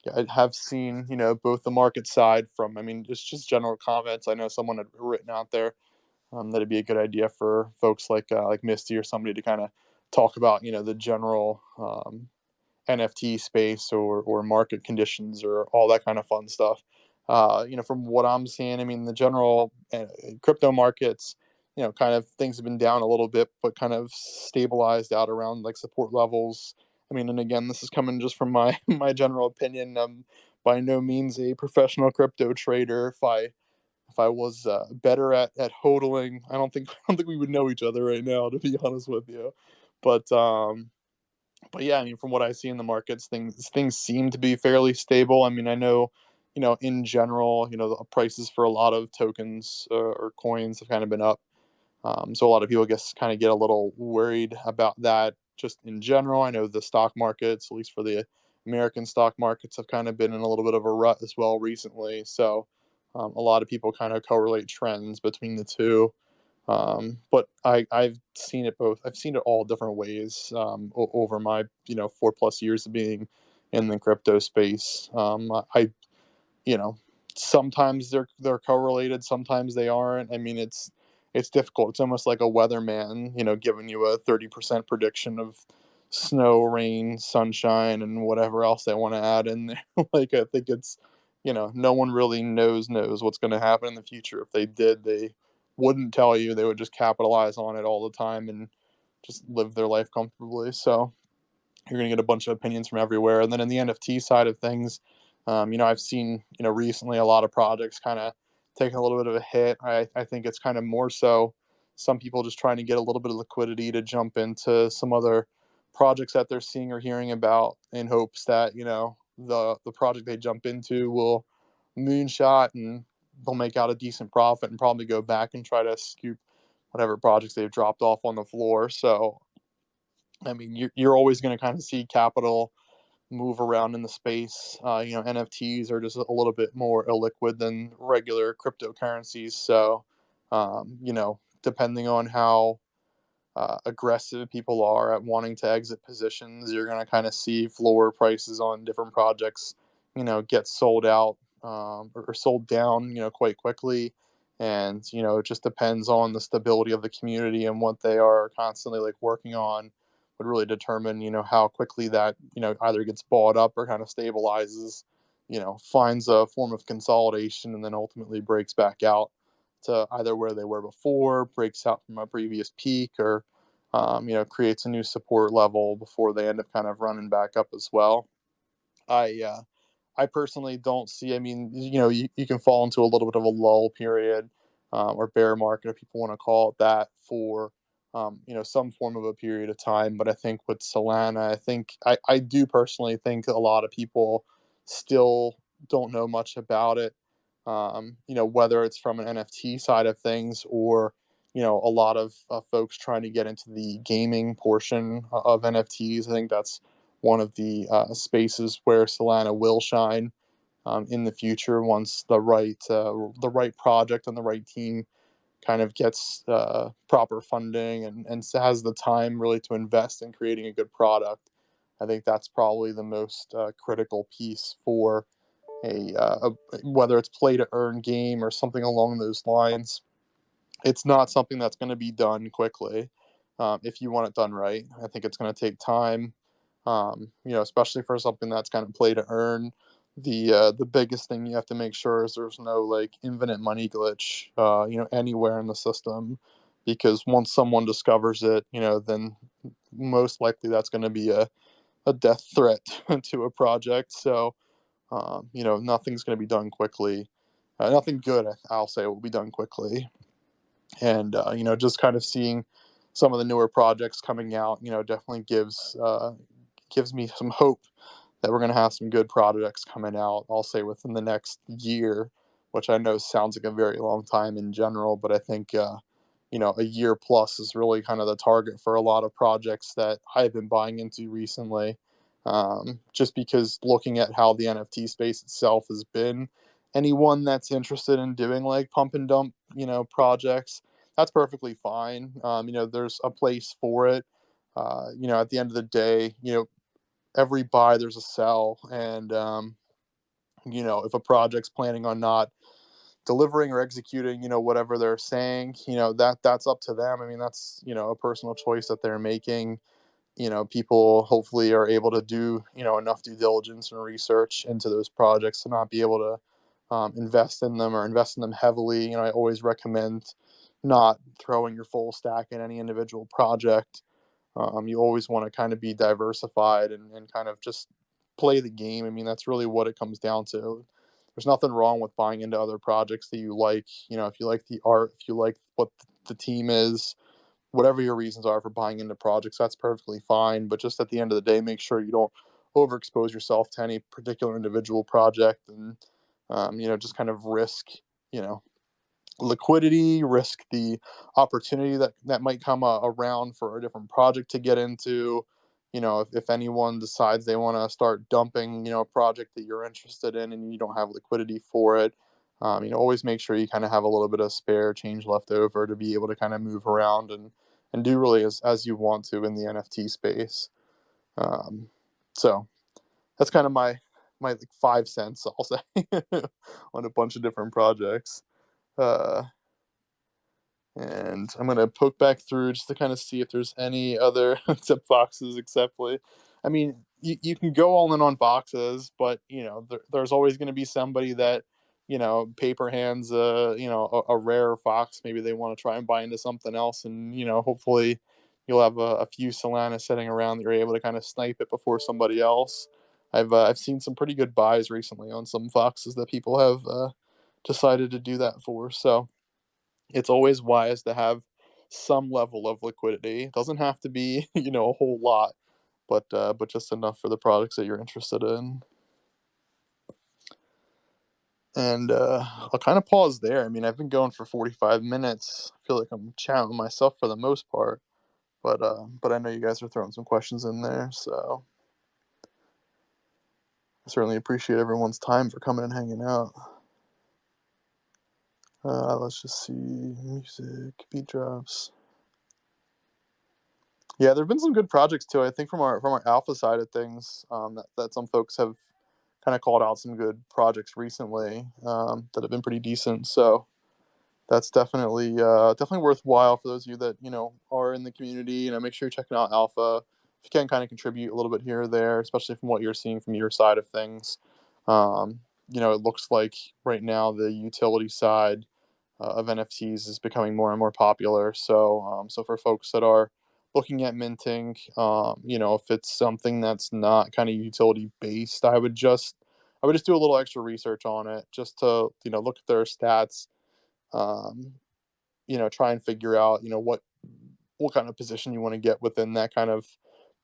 Yeah, I have seen, both the market side from, I mean, just general comments. I know someone had written out there that it'd be a good idea for folks like Misty or somebody to kind of talk about, the general NFT space or market conditions or all that kind of fun stuff. From what I'm seeing, I mean, the general crypto markets, kind of things have been down a little bit, but kind of stabilized out around like support levels. I mean, and again, this is coming just from my my general opinion. I'm by no means a professional crypto trader. If I was better at hodling, I don't think we would know each other right now, to be honest with you. But yeah, I mean, from what I see in the markets, things seem to be fairly stable. I mean, I know, in general, the prices for a lot of tokens or coins have kind of been up. So a lot of people, I guess, kind of get a little worried about that just in general. I know the stock markets, at least for the American stock markets, have kind of been in a little bit of a rut as well recently. So a lot of people kind of correlate trends between the two. But I've seen it both. I've seen it all different ways over my 4+ years of being in the crypto space. I you know Sometimes they're correlated, sometimes they aren't. I mean, it's difficult. It's almost like a weatherman, giving you a 30% prediction of snow, rain, sunshine, and whatever else they want to add in there. Like, I think it's, no one really knows what's going to happen in the future. If they did, they wouldn't tell you. They would just capitalize on it all the time and just live their life comfortably. So you're going to get a bunch of opinions from everywhere. And then in the NFT side of things, I've seen, recently a lot of projects kind of taking a little bit of a hit. I think it's kind of more so some people just trying to get a little bit of liquidity to jump into some other projects that they're seeing or hearing about, in hopes that, the project they jump into will moonshot and they'll make out a decent profit and probably go back and try to scoop whatever projects they've dropped off on the floor. So I mean, you're always going to kind of see capital move around in the space. NFTs are just a little bit more illiquid than regular cryptocurrencies. So, depending on how aggressive people are at wanting to exit positions, you're going to kind of see floor prices on different projects, get sold out, or sold down, quite quickly. And, it just depends on the stability of the community and what they are constantly like working on, would really determine, how quickly that, either gets bought up or kind of stabilizes, finds a form of consolidation and then ultimately breaks back out to either where they were before, breaks out from a previous peak, or creates a new support level before they end up kind of running back up as well. I I personally don't see. I mean, you can fall into a little bit of a lull period, or bear market, if people want to call it that, for some form of a period of time. But I think with Solana, I do personally think a lot of people still don't know much about it. Whether it's from an NFT side of things, or a lot of folks trying to get into the gaming portion of NFTs. I think that's one of the spaces where Solana will shine in the future, once the right project and the right team kind of gets proper funding, and has the time really to invest in creating a good product. I think that's probably the most critical piece for whether it's play to earn game or something along those lines. It's not something that's going to be done quickly. If you want it done right, I think it's going to take time. Especially for something that's kind of play to earn. The biggest thing you have to make sure is there's no like infinite money glitch, anywhere in the system, because once someone discovers it, then most likely that's going to be a death threat to a project. So, nothing's going to be done quickly. Nothing good, I'll say, will be done quickly. And just kind of seeing some of the newer projects coming out, definitely gives me some hope that we're going to have some good projects coming out, I'll say, within the next year, which I know sounds like a very long time in general, but I think a year plus is really kind of the target for a lot of projects that I've been buying into recently. Just because looking at how the NFT space itself has been, anyone that's interested in doing like pump and dump, projects, that's perfectly fine. There's a place for it. At the end of the day, every buy there's a sell, and if a project's planning on not delivering or executing, whatever they're saying, that's up to them. I mean, that's a personal choice that they're making. People hopefully are able to do enough due diligence and research into those projects to not be able to invest in them, or invest in them heavily. I always recommend not throwing your full stack in any individual project. You always want to kind of be diversified, and kind of just play the game. I mean, that's really what it comes down to. There's nothing wrong with buying into other projects that you like. If you like the art, if you like what the team is, whatever your reasons are for buying into projects, that's perfectly fine. But just at the end of the day, make sure you don't overexpose yourself to any particular individual project, and just kind of risk, you know, liquidity, risk the opportunity that might come around for a different project to get into. If anyone decides they want to start dumping, a project that you're interested in, and you don't have liquidity for it, always make sure you kind of have a little bit of spare change left over to be able to kind of move around, and do really as you want to in the NFT space. So that's kind of my like 5 cents, I'll say, on a bunch of different projects. Uh, and I'm gonna poke back through just to kind of see if there's any other except boxes. Exceptly, I mean, you can go all in on boxes, but there's always going to be somebody that paper hands a rare fox. Maybe they want to try and buy into something else, and hopefully you'll have a few Solana sitting around that you're able to kind of snipe it before somebody else. I've seen some pretty good buys recently on some foxes that people have decided to do that for. So it's always wise to have some level of liquidity. It doesn't have to be, a whole lot, but just enough for the products that you're interested in. And I'll kind of pause there. I mean, I've been going for 45 minutes. I feel like I'm chatting myself for the most part, but I know you guys are throwing some questions in there, so I certainly appreciate everyone's time for coming and hanging out. Let's just see, music, beat drops. Yeah, there've been some good projects too. I think from our alpha side of things, that some folks have kind of called out some good projects recently, that have been pretty decent. So that's definitely worthwhile for those of you that are in the community. Make sure you're checking out alpha if you can kind of contribute a little bit here or there, especially from what you're seeing from your side of things. It looks like right now the utility side of NFTs is becoming more and more popular. So for folks that are looking at minting, if it's something that's not kind of utility based, I would just do a little extra research on it just to, look at their stats, um, try and figure out, what kind of position you want to get within that kind of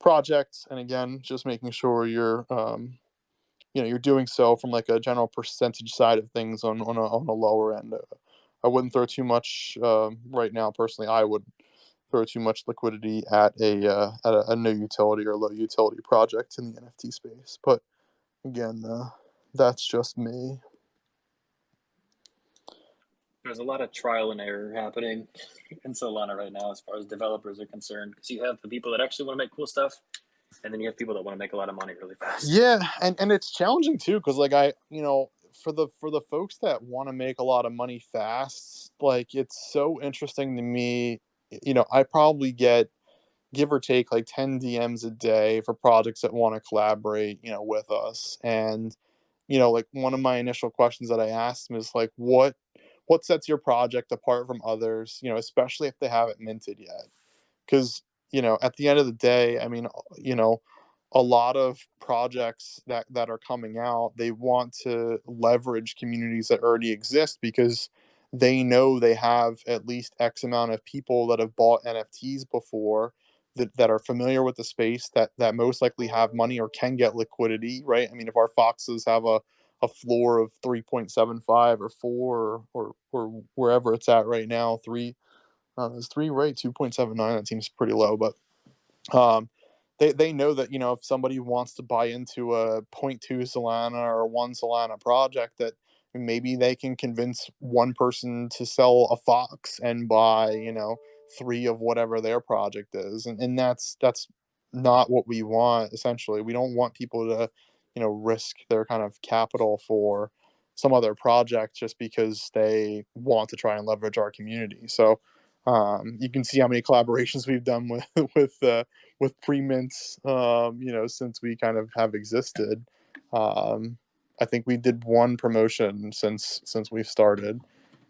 project. And again, just making sure you're doing so from like a general percentage side of things on a lower end. I wouldn't throw too much right now. Personally, I would throw too much liquidity at a new utility or low utility project in the NFT space. But again, that's just me. There's a lot of trial and error happening in Solana right now as far as developers are concerned, because you have the people that actually want to make cool stuff, and then you have people that want to make a lot of money really fast. Yeah, and it's challenging too because like for the folks that want to make a lot of money fast, like it's so interesting to me. I probably get give or take like 10 DMs a day for projects that want to collaborate, with us. And like one of my initial questions that I asked them is like, what sets your project apart from others? Especially if they haven't minted yet, because at the end of the day, I mean, a lot of projects that are coming out, they want to leverage communities that already exist because they know they have at least x amount of people that have bought NFTs before, that are familiar with the space, that most likely have money or can get liquidity, right? I mean, if our foxes have a floor of 3.75 or 4, or wherever it's at right now, 3, is 3 right? 2.79, that seems pretty low, but um, they know that, if somebody wants to buy into a point 0.2 Solana or 1 Solana project, that maybe they can convince one person to sell a Fox and buy, 3 of whatever their project is. And that's not what we want. Essentially, we don't want people to, risk their kind of capital for some other project just because they want to try and leverage our community. So you can see how many collaborations we've done with with pre-mints, since we kind of have existed. Um, I think we did one promotion since we've started,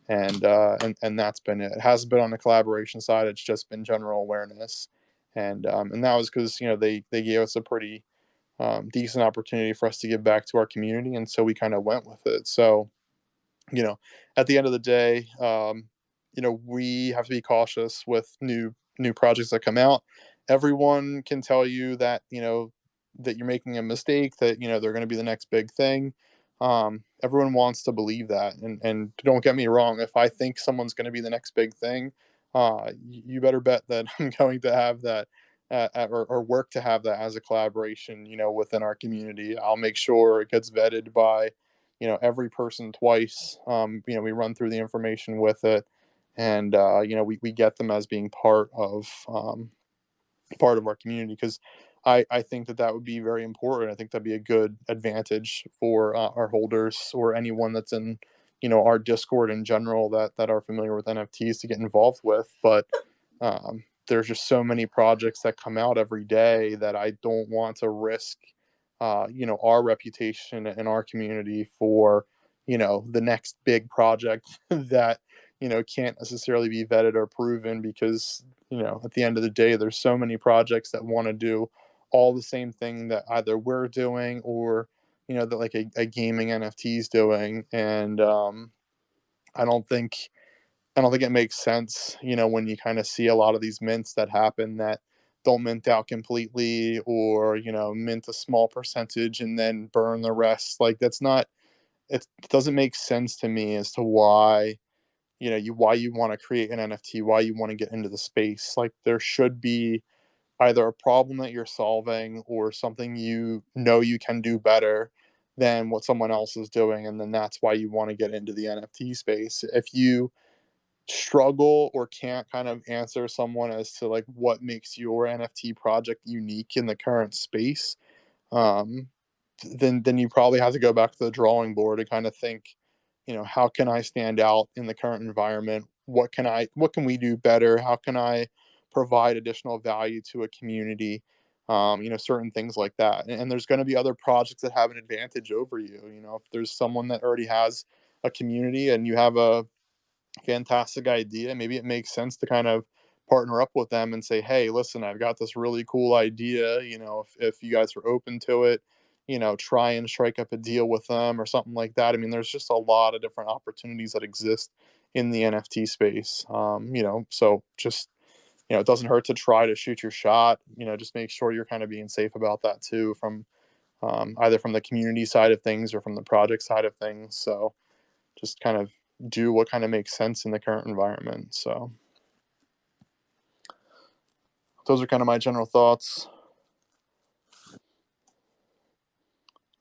and that's been it. It hasn't been on the collaboration side. It's just been general awareness, and that was because they gave us a pretty decent opportunity for us to give back to our community, and so we kind of went with it. So you know, at the end of the day, we have to be cautious with new projects that come out. Everyone can tell you that that you're making a mistake, that they're going to be the next big thing. Everyone wants to believe that, and don't get me wrong. If I think someone's going to be the next big thing, you better bet that I'm going to have that. Or work to have that as a collaboration, within our community. I'll make sure it gets vetted by every person twice. We run through the information with it, and we get them as being part of our community, because I think that would be very important. I think that'd be a good advantage for our holders or anyone that's in our Discord in general that are familiar with NFTs to get involved with. But there's just so many projects that come out every day that I don't want to risk our reputation and our community for the next big project that can't necessarily be vetted or proven, because at the end of the day, there's so many projects that want to do all the same thing that either we're doing, or that like a gaming NFT is doing. And I don't think I don't think it makes sense, when you kind of see a lot of these mints that happen that don't mint out completely, or mint a small percentage and then burn the rest. Like that's not it doesn't make sense to me as to why you want to create an NFT, why you want to get into the space. Like there should be either a problem that you're solving or something you can do better than what someone else is doing, and then that's why you want to get into the NFT space. If you struggle or can't kind of answer someone as to like what makes your NFT project unique in the current space, um, then you probably have to go back to the drawing board and kind of think, how can I stand out in the current environment? What can we do better? How can I provide additional value to a community? Certain things like that. And there's going to be other projects that have an advantage over you. If there's someone that already has a community and you have a fantastic idea, maybe it makes sense to kind of partner up with them and say, hey, listen, I've got this really cool idea. If you guys are open to it, try and strike up a deal with them or something like that. I mean, there's just a lot of different opportunities that exist in the NFT space. So just, it doesn't hurt to try to shoot your shot. Just make sure you're kind of being safe about that too, from either from the community side of things or from the project side of things. So just kind of do what kind of makes sense in the current environment. So those are kind of my general thoughts.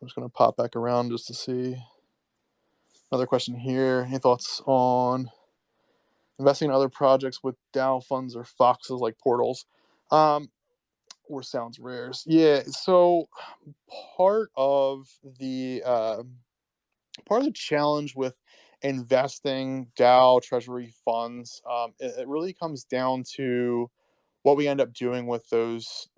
I'm just going to pop back around just to see. Another question here. Any thoughts on investing in other projects with DAO funds or foxes like portals? Or sounds rares? Yeah. So part of the challenge with investing DAO treasury funds, it really comes down to what we end up doing with those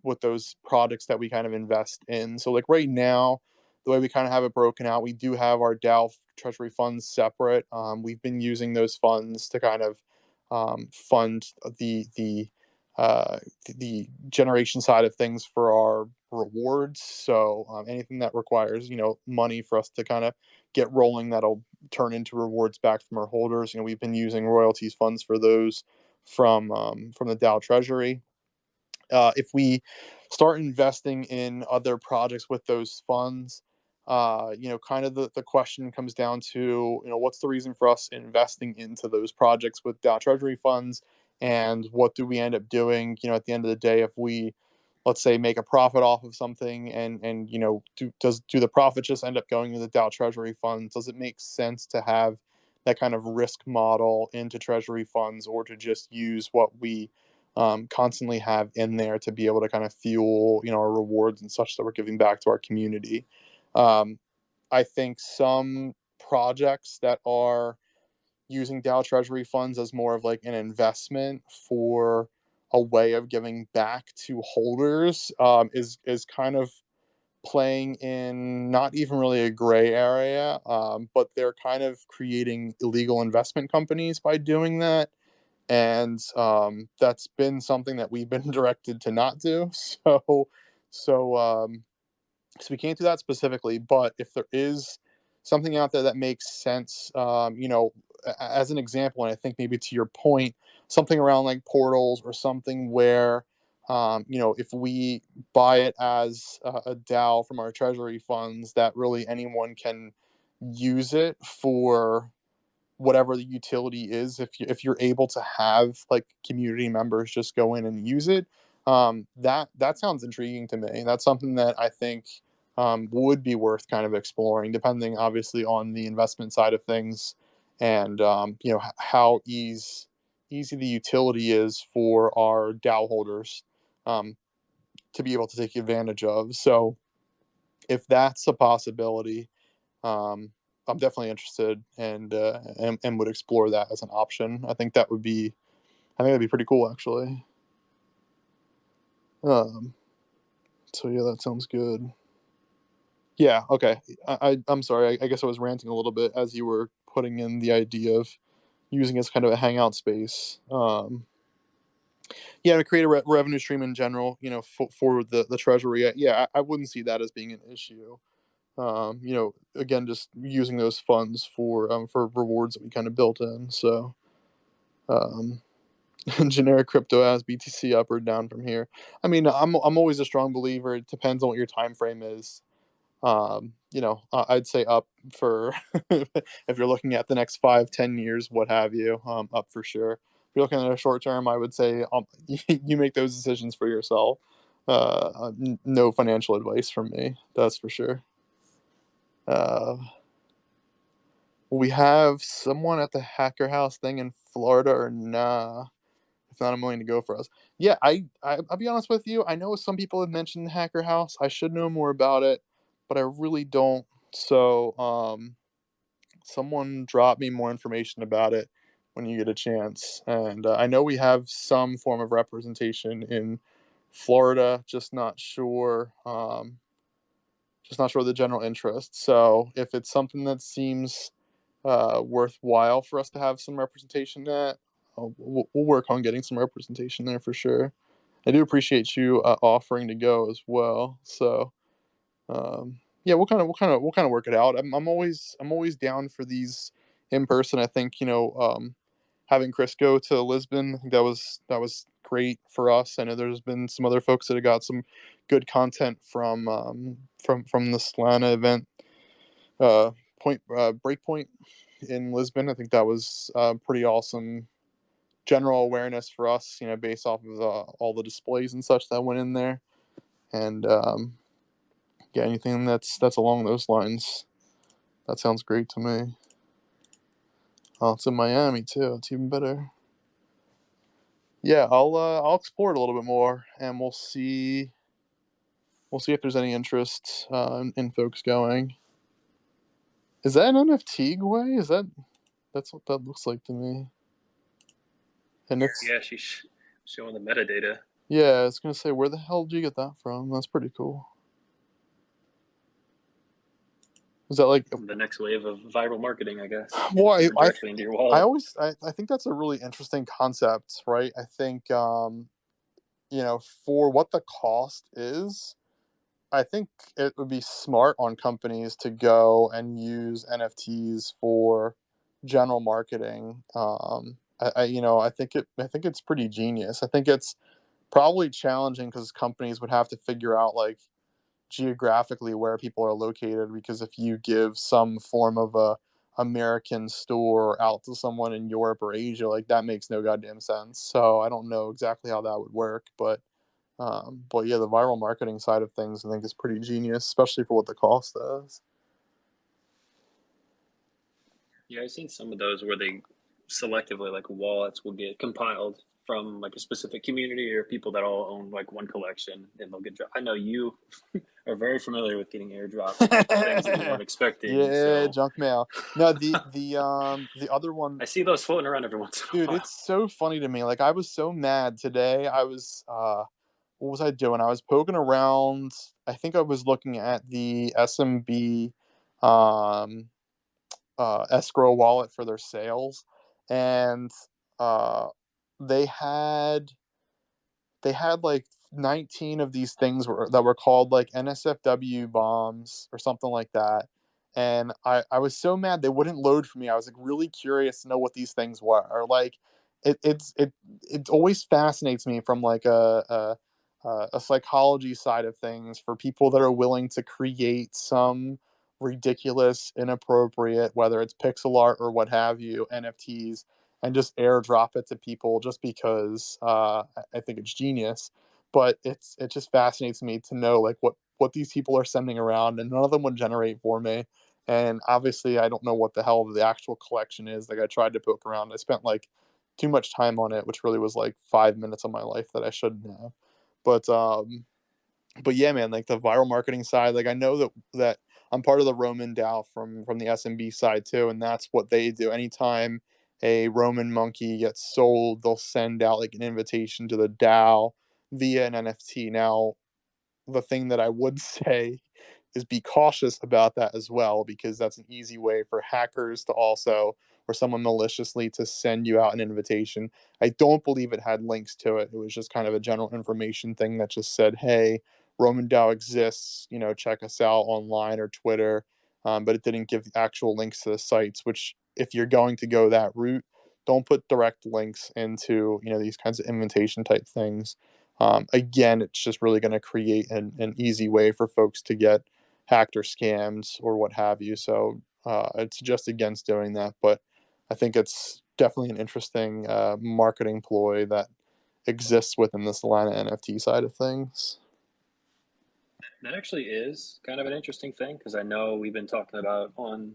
products that we kind of invest in. So like right now, the way we kind of have it broken out, we do have our DAO treasury funds separate. We've been using those funds to kind of fund uh, the generation side of things for our rewards. So anything that requires money for us to kind of get rolling, that'll turn into rewards back from our holders. We've been using royalties funds for those from the DAO treasury. If we start investing in other projects with those funds, kind of the question comes down to, what's the reason for us investing into those projects with DAO Treasury funds, and what do we end up doing? At the end of the day, if we, let's say, make a profit off of something, and do the profit just end up going to the DAO Treasury funds? Does it make sense to have that kind of risk model into Treasury funds, or to just use what we constantly have in there to be able to kind of fuel our rewards and such that we're giving back to our community? um, I think some projects that are using DAO treasury funds as more of like an investment for a way of giving back to holders, is kind of playing in not even really a gray area, but they're kind of creating illegal investment companies by doing that. And that's been something that we've been directed to not do. So so we can't do that specifically. But if there is something out there that makes sense, as an example, and I think maybe to your point, something around like portals, or something where if we buy it as a DAO from our treasury funds, that really anyone can use it for whatever the utility is. If you're able to have like community members just go in and use it, that sounds intriguing to me. That's something that I think would be worth kind of exploring, depending obviously on the investment side of things, and how easy the utility is for our DAO holders um, to be able to take advantage of. So if that's a possibility, um, I'm definitely interested, and would explore that as an option. I think that'd be pretty cool, actually. Um, so yeah, that sounds good. Yeah, okay. I'm sorry. I guess I was ranting a little bit as you were putting in the idea of using as kind of a hangout space. Yeah, to create a revenue stream in general, for the treasury. Yeah, I wouldn't see that as being an issue. Again, just using those funds for rewards that we kind of built in. So, um, generic crypto as BTC up or down from here. I mean, I'm always a strong believer. It depends on what your time frame is. I'd say up for if you're looking at the next 5-10 years, what have you. Up for sure. If you're looking at a short term, I would say you make those decisions for yourself. No financial advice from me, that's for sure. Uh, we have someone at the Hacker House thing in Florida, or nah? If not, I'm willing to go for us. Yeah, I'll be honest with you. I know some people have mentioned Hacker House. I should know more about it, but I really don't. So, someone drop me more information about it when you get a chance. And I know we have some form of representation in Florida, just not sure of the general interest. So, if it's something that seems worthwhile for us to have some representation at, we'll work on getting some representation there for sure. I do appreciate you offering to go as well. So, Yeah, we'll kind of work it out. I'm always down for these in person. I think having Chris go to Lisbon, I think that was great for us. I know there's been some other folks that have got some good content from the Solana event, uh, point Breakpoint in Lisbon. I think that was pretty awesome general awareness for us, based off of all the displays and such that went in there. And yeah, anything that's along those lines, that sounds great to me. Oh, it's in Miami too. It's even better. Yeah, I'll explore it a little bit more, and we'll see if there's any interest in folks going. Is that an NFT way? That's what that looks like to me? And it's Yeah, she's showing the metadata. yeah, I was gonna say, where the hell did you get that from? That's pretty cool. Is that like The next wave of viral marketing, I guess. Get well, it I delivered I, directly into your I wallet. always I think that's a really interesting concept, right? I think for what the cost is, I think it would be smart on companies to go and use NFTs for general marketing. I think it's pretty genius. I think it's probably challenging because companies would have to figure out like geographically where people are located, because if you give some form of a American store out to someone in Europe or Asia, like that makes no goddamn sense. So I don't know exactly how that would work, but yeah, the viral marketing side of things I think is pretty genius, especially for what the cost is. Yeah, I've seen some of those where they selectively like wallets will get compiled from like a specific community or people that all own like one collection and they'll get dropped. I know you are very familiar with getting airdropped things that you weren't expecting. Yeah, So junk mail. No, the other one, I see those floating around every once in dude, a while. it's so funny to me. Like I was so mad today. What was I doing? I was poking around. I think I was looking at the SMB um escrow wallet for their sales, and uh they had like 19 of these things that were called like NSFW bombs or something like that. And I was so mad they wouldn't load for me. I was like really curious to know what these things were. Or like it always fascinates me from like a psychology side of things for people that are willing to create some ridiculous, inappropriate, whether it's pixel art or what have you, NFTs, and just airdrop it to people just because I think it's genius. But it just fascinates me to know like what these people are sending around, and none of them would generate for me. And obviously, I don't know what the hell the actual collection is. Like I tried to poke around. I spent like too much time on it, which really was like 5 minutes of my life that I shouldn't have. But but yeah, man, like the viral marketing side, like I know that I'm part of the Roman DAO from the SMB side too, and that's what they do. Anytime a Roman monkey gets sold, they'll send out like an invitation to the DAO via an NFT. Now, the thing that I would say is be cautious about that as well, because that's an easy way for hackers to also, or someone maliciously to send you out an invitation. I don't believe it had links to it. It was just kind of a general information thing that just said, "Hey, Roman DAO exists. Check us out online or Twitter." But it didn't give actual links to the sites. Which, if you're going to go that route, don't put direct links into these kinds of invitation type things. Again, it's just really going to create an easy way for folks to get hacked or scammed or what have you. So it's just against doing that. But I think it's definitely an interesting marketing ploy that exists within the Solana NFT side of things. That actually is kind of an interesting thing because I know we've been talking about on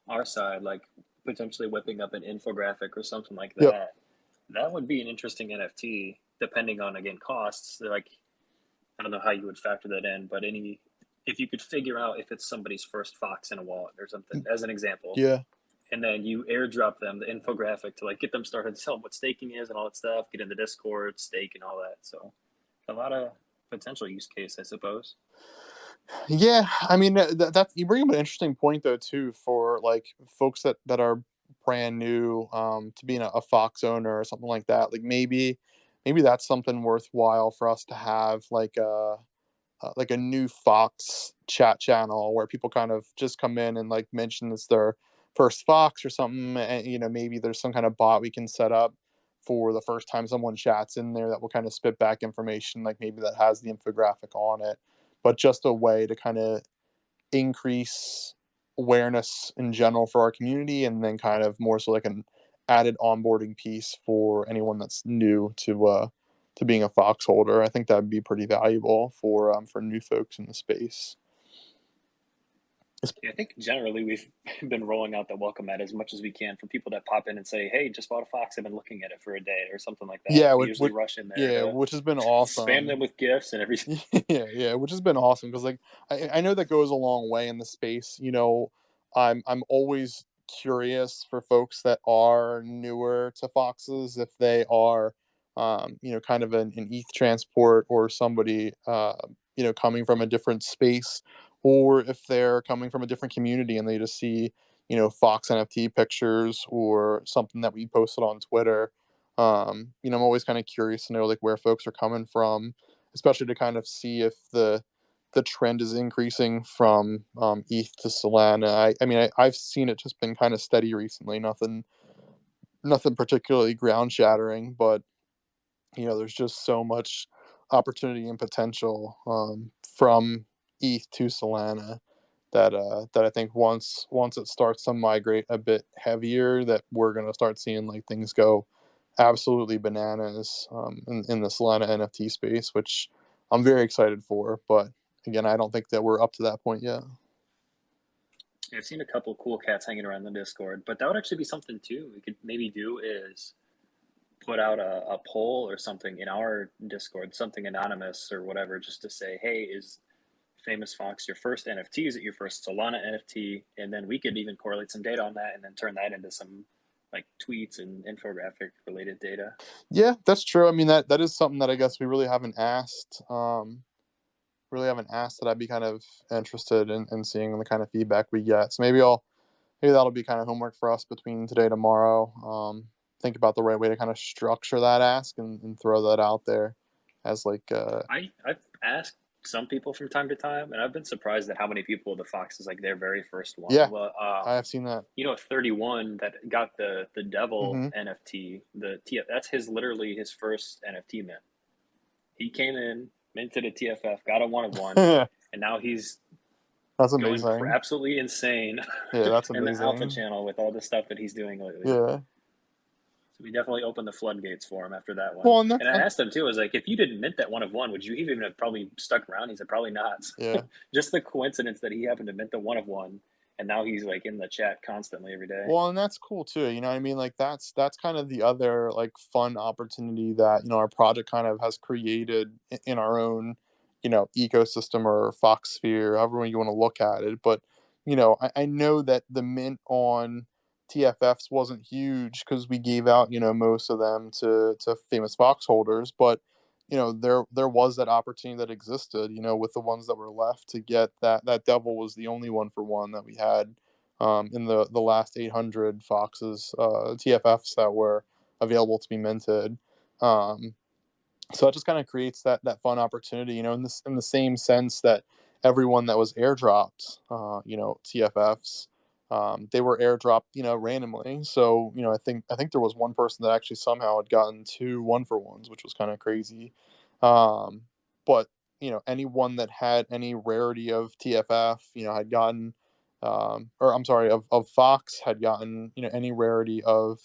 our side, like potentially whipping up an infographic or something like Yep. that. That would be an interesting NFT, depending on again costs. Like I don't know how you would factor that in, but any if you could figure out if it's somebody's first Fox in a wallet or something, as an example, Yeah. and then you airdrop them the infographic to like get them started, tell them what staking is and all that stuff, get into Discord, stake and all that. So a lot of potential use case, I suppose. Yeah, I mean that you bring up an interesting point though too, for like folks that are brand new to being a Fox owner or something like that. Like maybe that's something worthwhile for us to have, like like a new Fox chat channel where people kind of just come in and like mention it's their first Fox or something, and maybe there's some kind of bot we can set up for the first time someone chats in there that will kind of spit back information, like maybe that has the infographic on it, but just a way to kind of increase awareness in general for our community, and then kind of more so like an added onboarding piece for anyone that's new to being a Fox holder. I think that'd be pretty valuable for new folks in the space. Yeah, I think generally we've been rolling out the welcome mat as much as we can for people that pop in and say, "Hey, just bought a Fox. I've been looking at it for a day," or something like that. Yeah, We usually rush in there yeah, to which has been spam awesome. them with gifts and everything. Yeah, which has been awesome because like I know that goes a long way in the space. I'm always curious for folks that are newer to Foxes if they are, kind of an ETH transport or somebody, coming from a different space, or if they're coming from a different community and they just see, Fox NFT pictures or something that we posted on Twitter. I'm always kind of curious to know like where folks are coming from, especially to kind of see if the trend is increasing from ETH to Solana. I mean, I've seen it just been kind of steady recently. Nothing particularly ground shattering, but there's just so much opportunity and potential from ETH to Solana that I think once it starts to migrate a bit heavier, that we're gonna start seeing like things go absolutely bananas in the Solana NFT space, which I'm very excited for. But again, I don't think that we're up to that point yet. I've seen a couple cool cats hanging around the Discord, but that would actually be something too. We could maybe do is put out a poll or something in our Discord, something anonymous or whatever, just to say, "Hey, is Famous Fox your first NFT? Is it your first Solana NFT?" And then we could even correlate some data on that and then turn that into some like tweets and infographic related data. Yeah, that's true. I mean, that is something that I guess we really haven't asked. That I'd be kind of interested in seeing the kind of feedback we get. So maybe that'll be kind of homework for us between today and tomorrow. Think about the right way to kind of structure that ask and throw that out there as like I've asked some people from time to time, and I've been surprised at how many people the Fox is like their very first one. yeah, Well, I have seen that. 31 that got the Devil Hmm. NFT, the TF, that's his literally his first NFT mint. He came in, minted a TFF, got a one of one, That's and now he's going amazing. absolutely insane Yeah, that's in the alpha amazing. channel with all the stuff that he's doing lately. Yeah. So we definitely opened the floodgates for him after that one. Well, and And I asked him too, I was like, if you didn't mint that one of one, would you even have probably stuck around? He said, probably not. yeah. Just the coincidence that he happened to mint the one of one, and now he's like in the chat constantly every day. Well, and that's cool too. You know what I mean? Like that's kind of the other like fun opportunity that our project kind of has created in our own ecosystem or Fox sphere, however way you want to look at it. But I know that the mint on TFFs wasn't huge because we gave out most of them to famous Fox holders, but there was that opportunity that existed with the ones that were left to get that devil was the only one for one that we had in the last 800 Foxes TFFs that were available to be minted. Um, so it just kind of creates that fun opportunity, in the same sense that everyone that was airdropped, TFFs, they were airdropped, randomly. So I think there was one person that actually somehow had gotten two one for ones, which was kind of crazy. Um, but anyone that had any rarity of TFF, had gotten, or I'm sorry, of Fox had gotten, any rarity of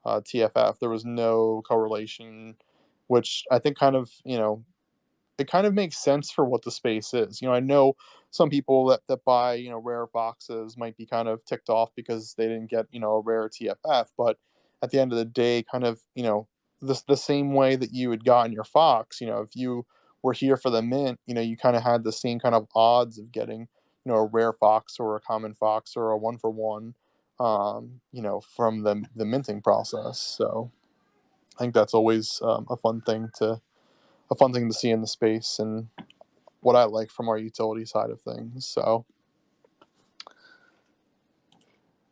TFF. There was no correlation, which I think kind of, it kind of makes sense for what the space is. I know some people that buy, rare boxes might be kind of ticked off because they didn't get, a rare TFF, but at the end of the day, kind of, the same way that you had gotten your Fox, if you were here for the mint, you kind of had the same kind of odds of getting, a rare Fox or a common Fox or a one for one, from the minting process. So I think that's always a fun thing to see in the space, and what I like from our utility side of things. So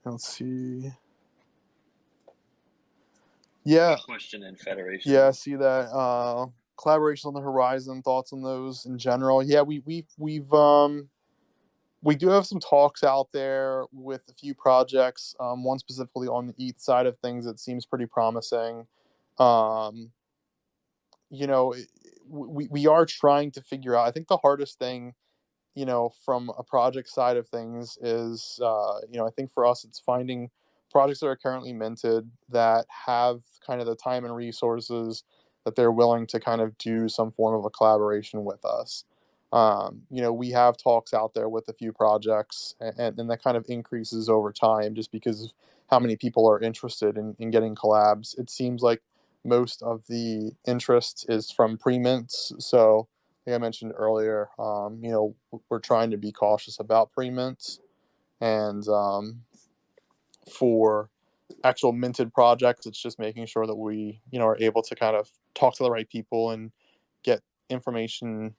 let's see. Yeah, Question in yeah, I Federation. see that. collaborations on the horizon, thoughts on those in general. Yeah, we do have some talks out there with a few projects. One specifically on the ETH side of things that seems pretty promising. Um, you know, we are trying to figure out. I think the hardest thing, from a project side of things is, I think for us, it's finding projects that are currently minted that have kind of the time and resources that they're willing to kind of do some form of a collaboration with us. We have talks out there with a few projects, and that kind of increases over time just because of how many people are interested in getting collabs. It seems like most of the interest is from pre-mints. So, like I mentioned earlier, we're trying to be cautious about pre-mints, and for actual minted projects, it's just making sure that we, are able to kind of talk to the right people and get information,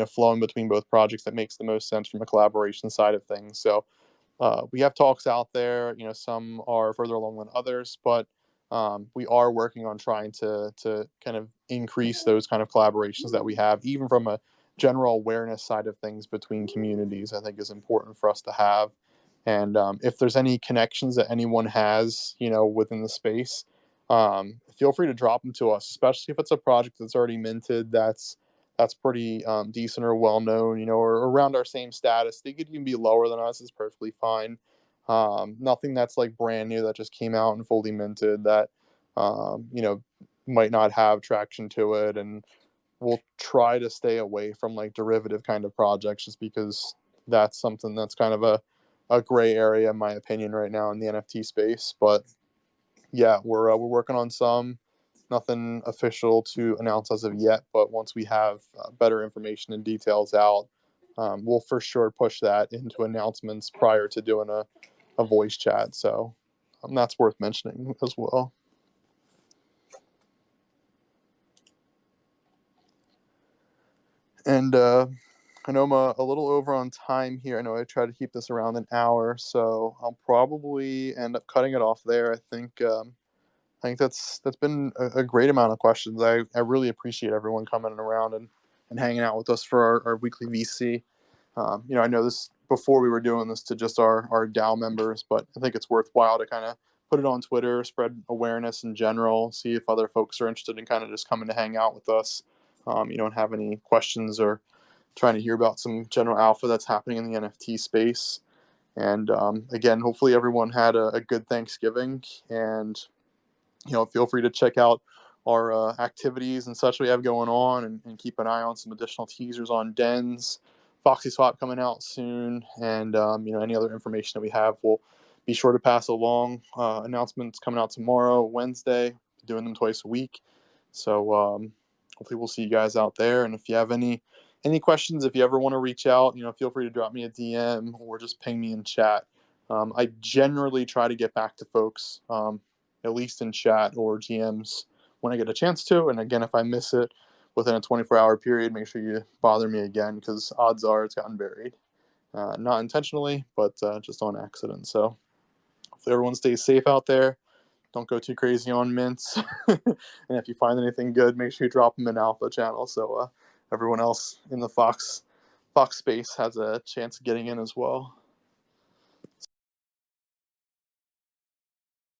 flowing between both projects that makes the most sense from a collaboration side of things. So, we have talks out there. Some are further along than others, but we are working on trying to kind of increase those kind of collaborations that we have, even from a general awareness side of things between communities. I think is important for us to have. And if there's any connections that anyone has, within the space, feel free to drop them to us, especially if it's a project that's already minted. That's pretty decent or well known, or around our same status. They could even be lower than us, is perfectly fine. Nothing that's like brand new that just came out and fully minted that, um, you know, might not have traction to it. And we'll try to stay away from like derivative kind of projects just because that's something that's kind of a gray area, in my opinion, right now in the NFT space. But yeah, we're working on some. Nothing official to announce as of yet, but once we have better information and details out, we'll for sure push that into announcements prior to doing a voice chat. So that's worth mentioning as well. And I know I'm a little over on time here. I know I try to keep this around an hour, so I'll probably end up cutting it off there. I think that's been a great amount of questions. I really appreciate everyone coming around and hanging out with us for our weekly VC. I know this before we were doing this to just our DAO members, but I think it's worthwhile to kind of put it on Twitter, spread awareness in general, see if other folks are interested in kind of just coming to hang out with us, and have any questions or trying to hear about some general alpha that's happening in the NFT space. And again, hopefully everyone had a good Thanksgiving, and feel free to check out our activities and such we have going on, and keep an eye on some additional teasers on Dens, Foxy Swap coming out soon, and any other information that we have, we'll be sure to pass along. Announcements coming out tomorrow, Wednesday, doing them twice a week. So hopefully we'll see you guys out there. And if you have any questions, if you ever want to reach out, feel free to drop me a DM or just ping me in chat. I generally try to get back to folks, at least in chat or GMs when I get a chance to. And again, if I miss it within a 24-hour period, make sure you bother me again, because odds are it's gotten buried. Not intentionally, but just on accident. So hopefully everyone stays safe out there. Don't go too crazy on mints. And if you find anything good, make sure you drop them in Alpha channel so everyone else in the Fox space has a chance of getting in as well.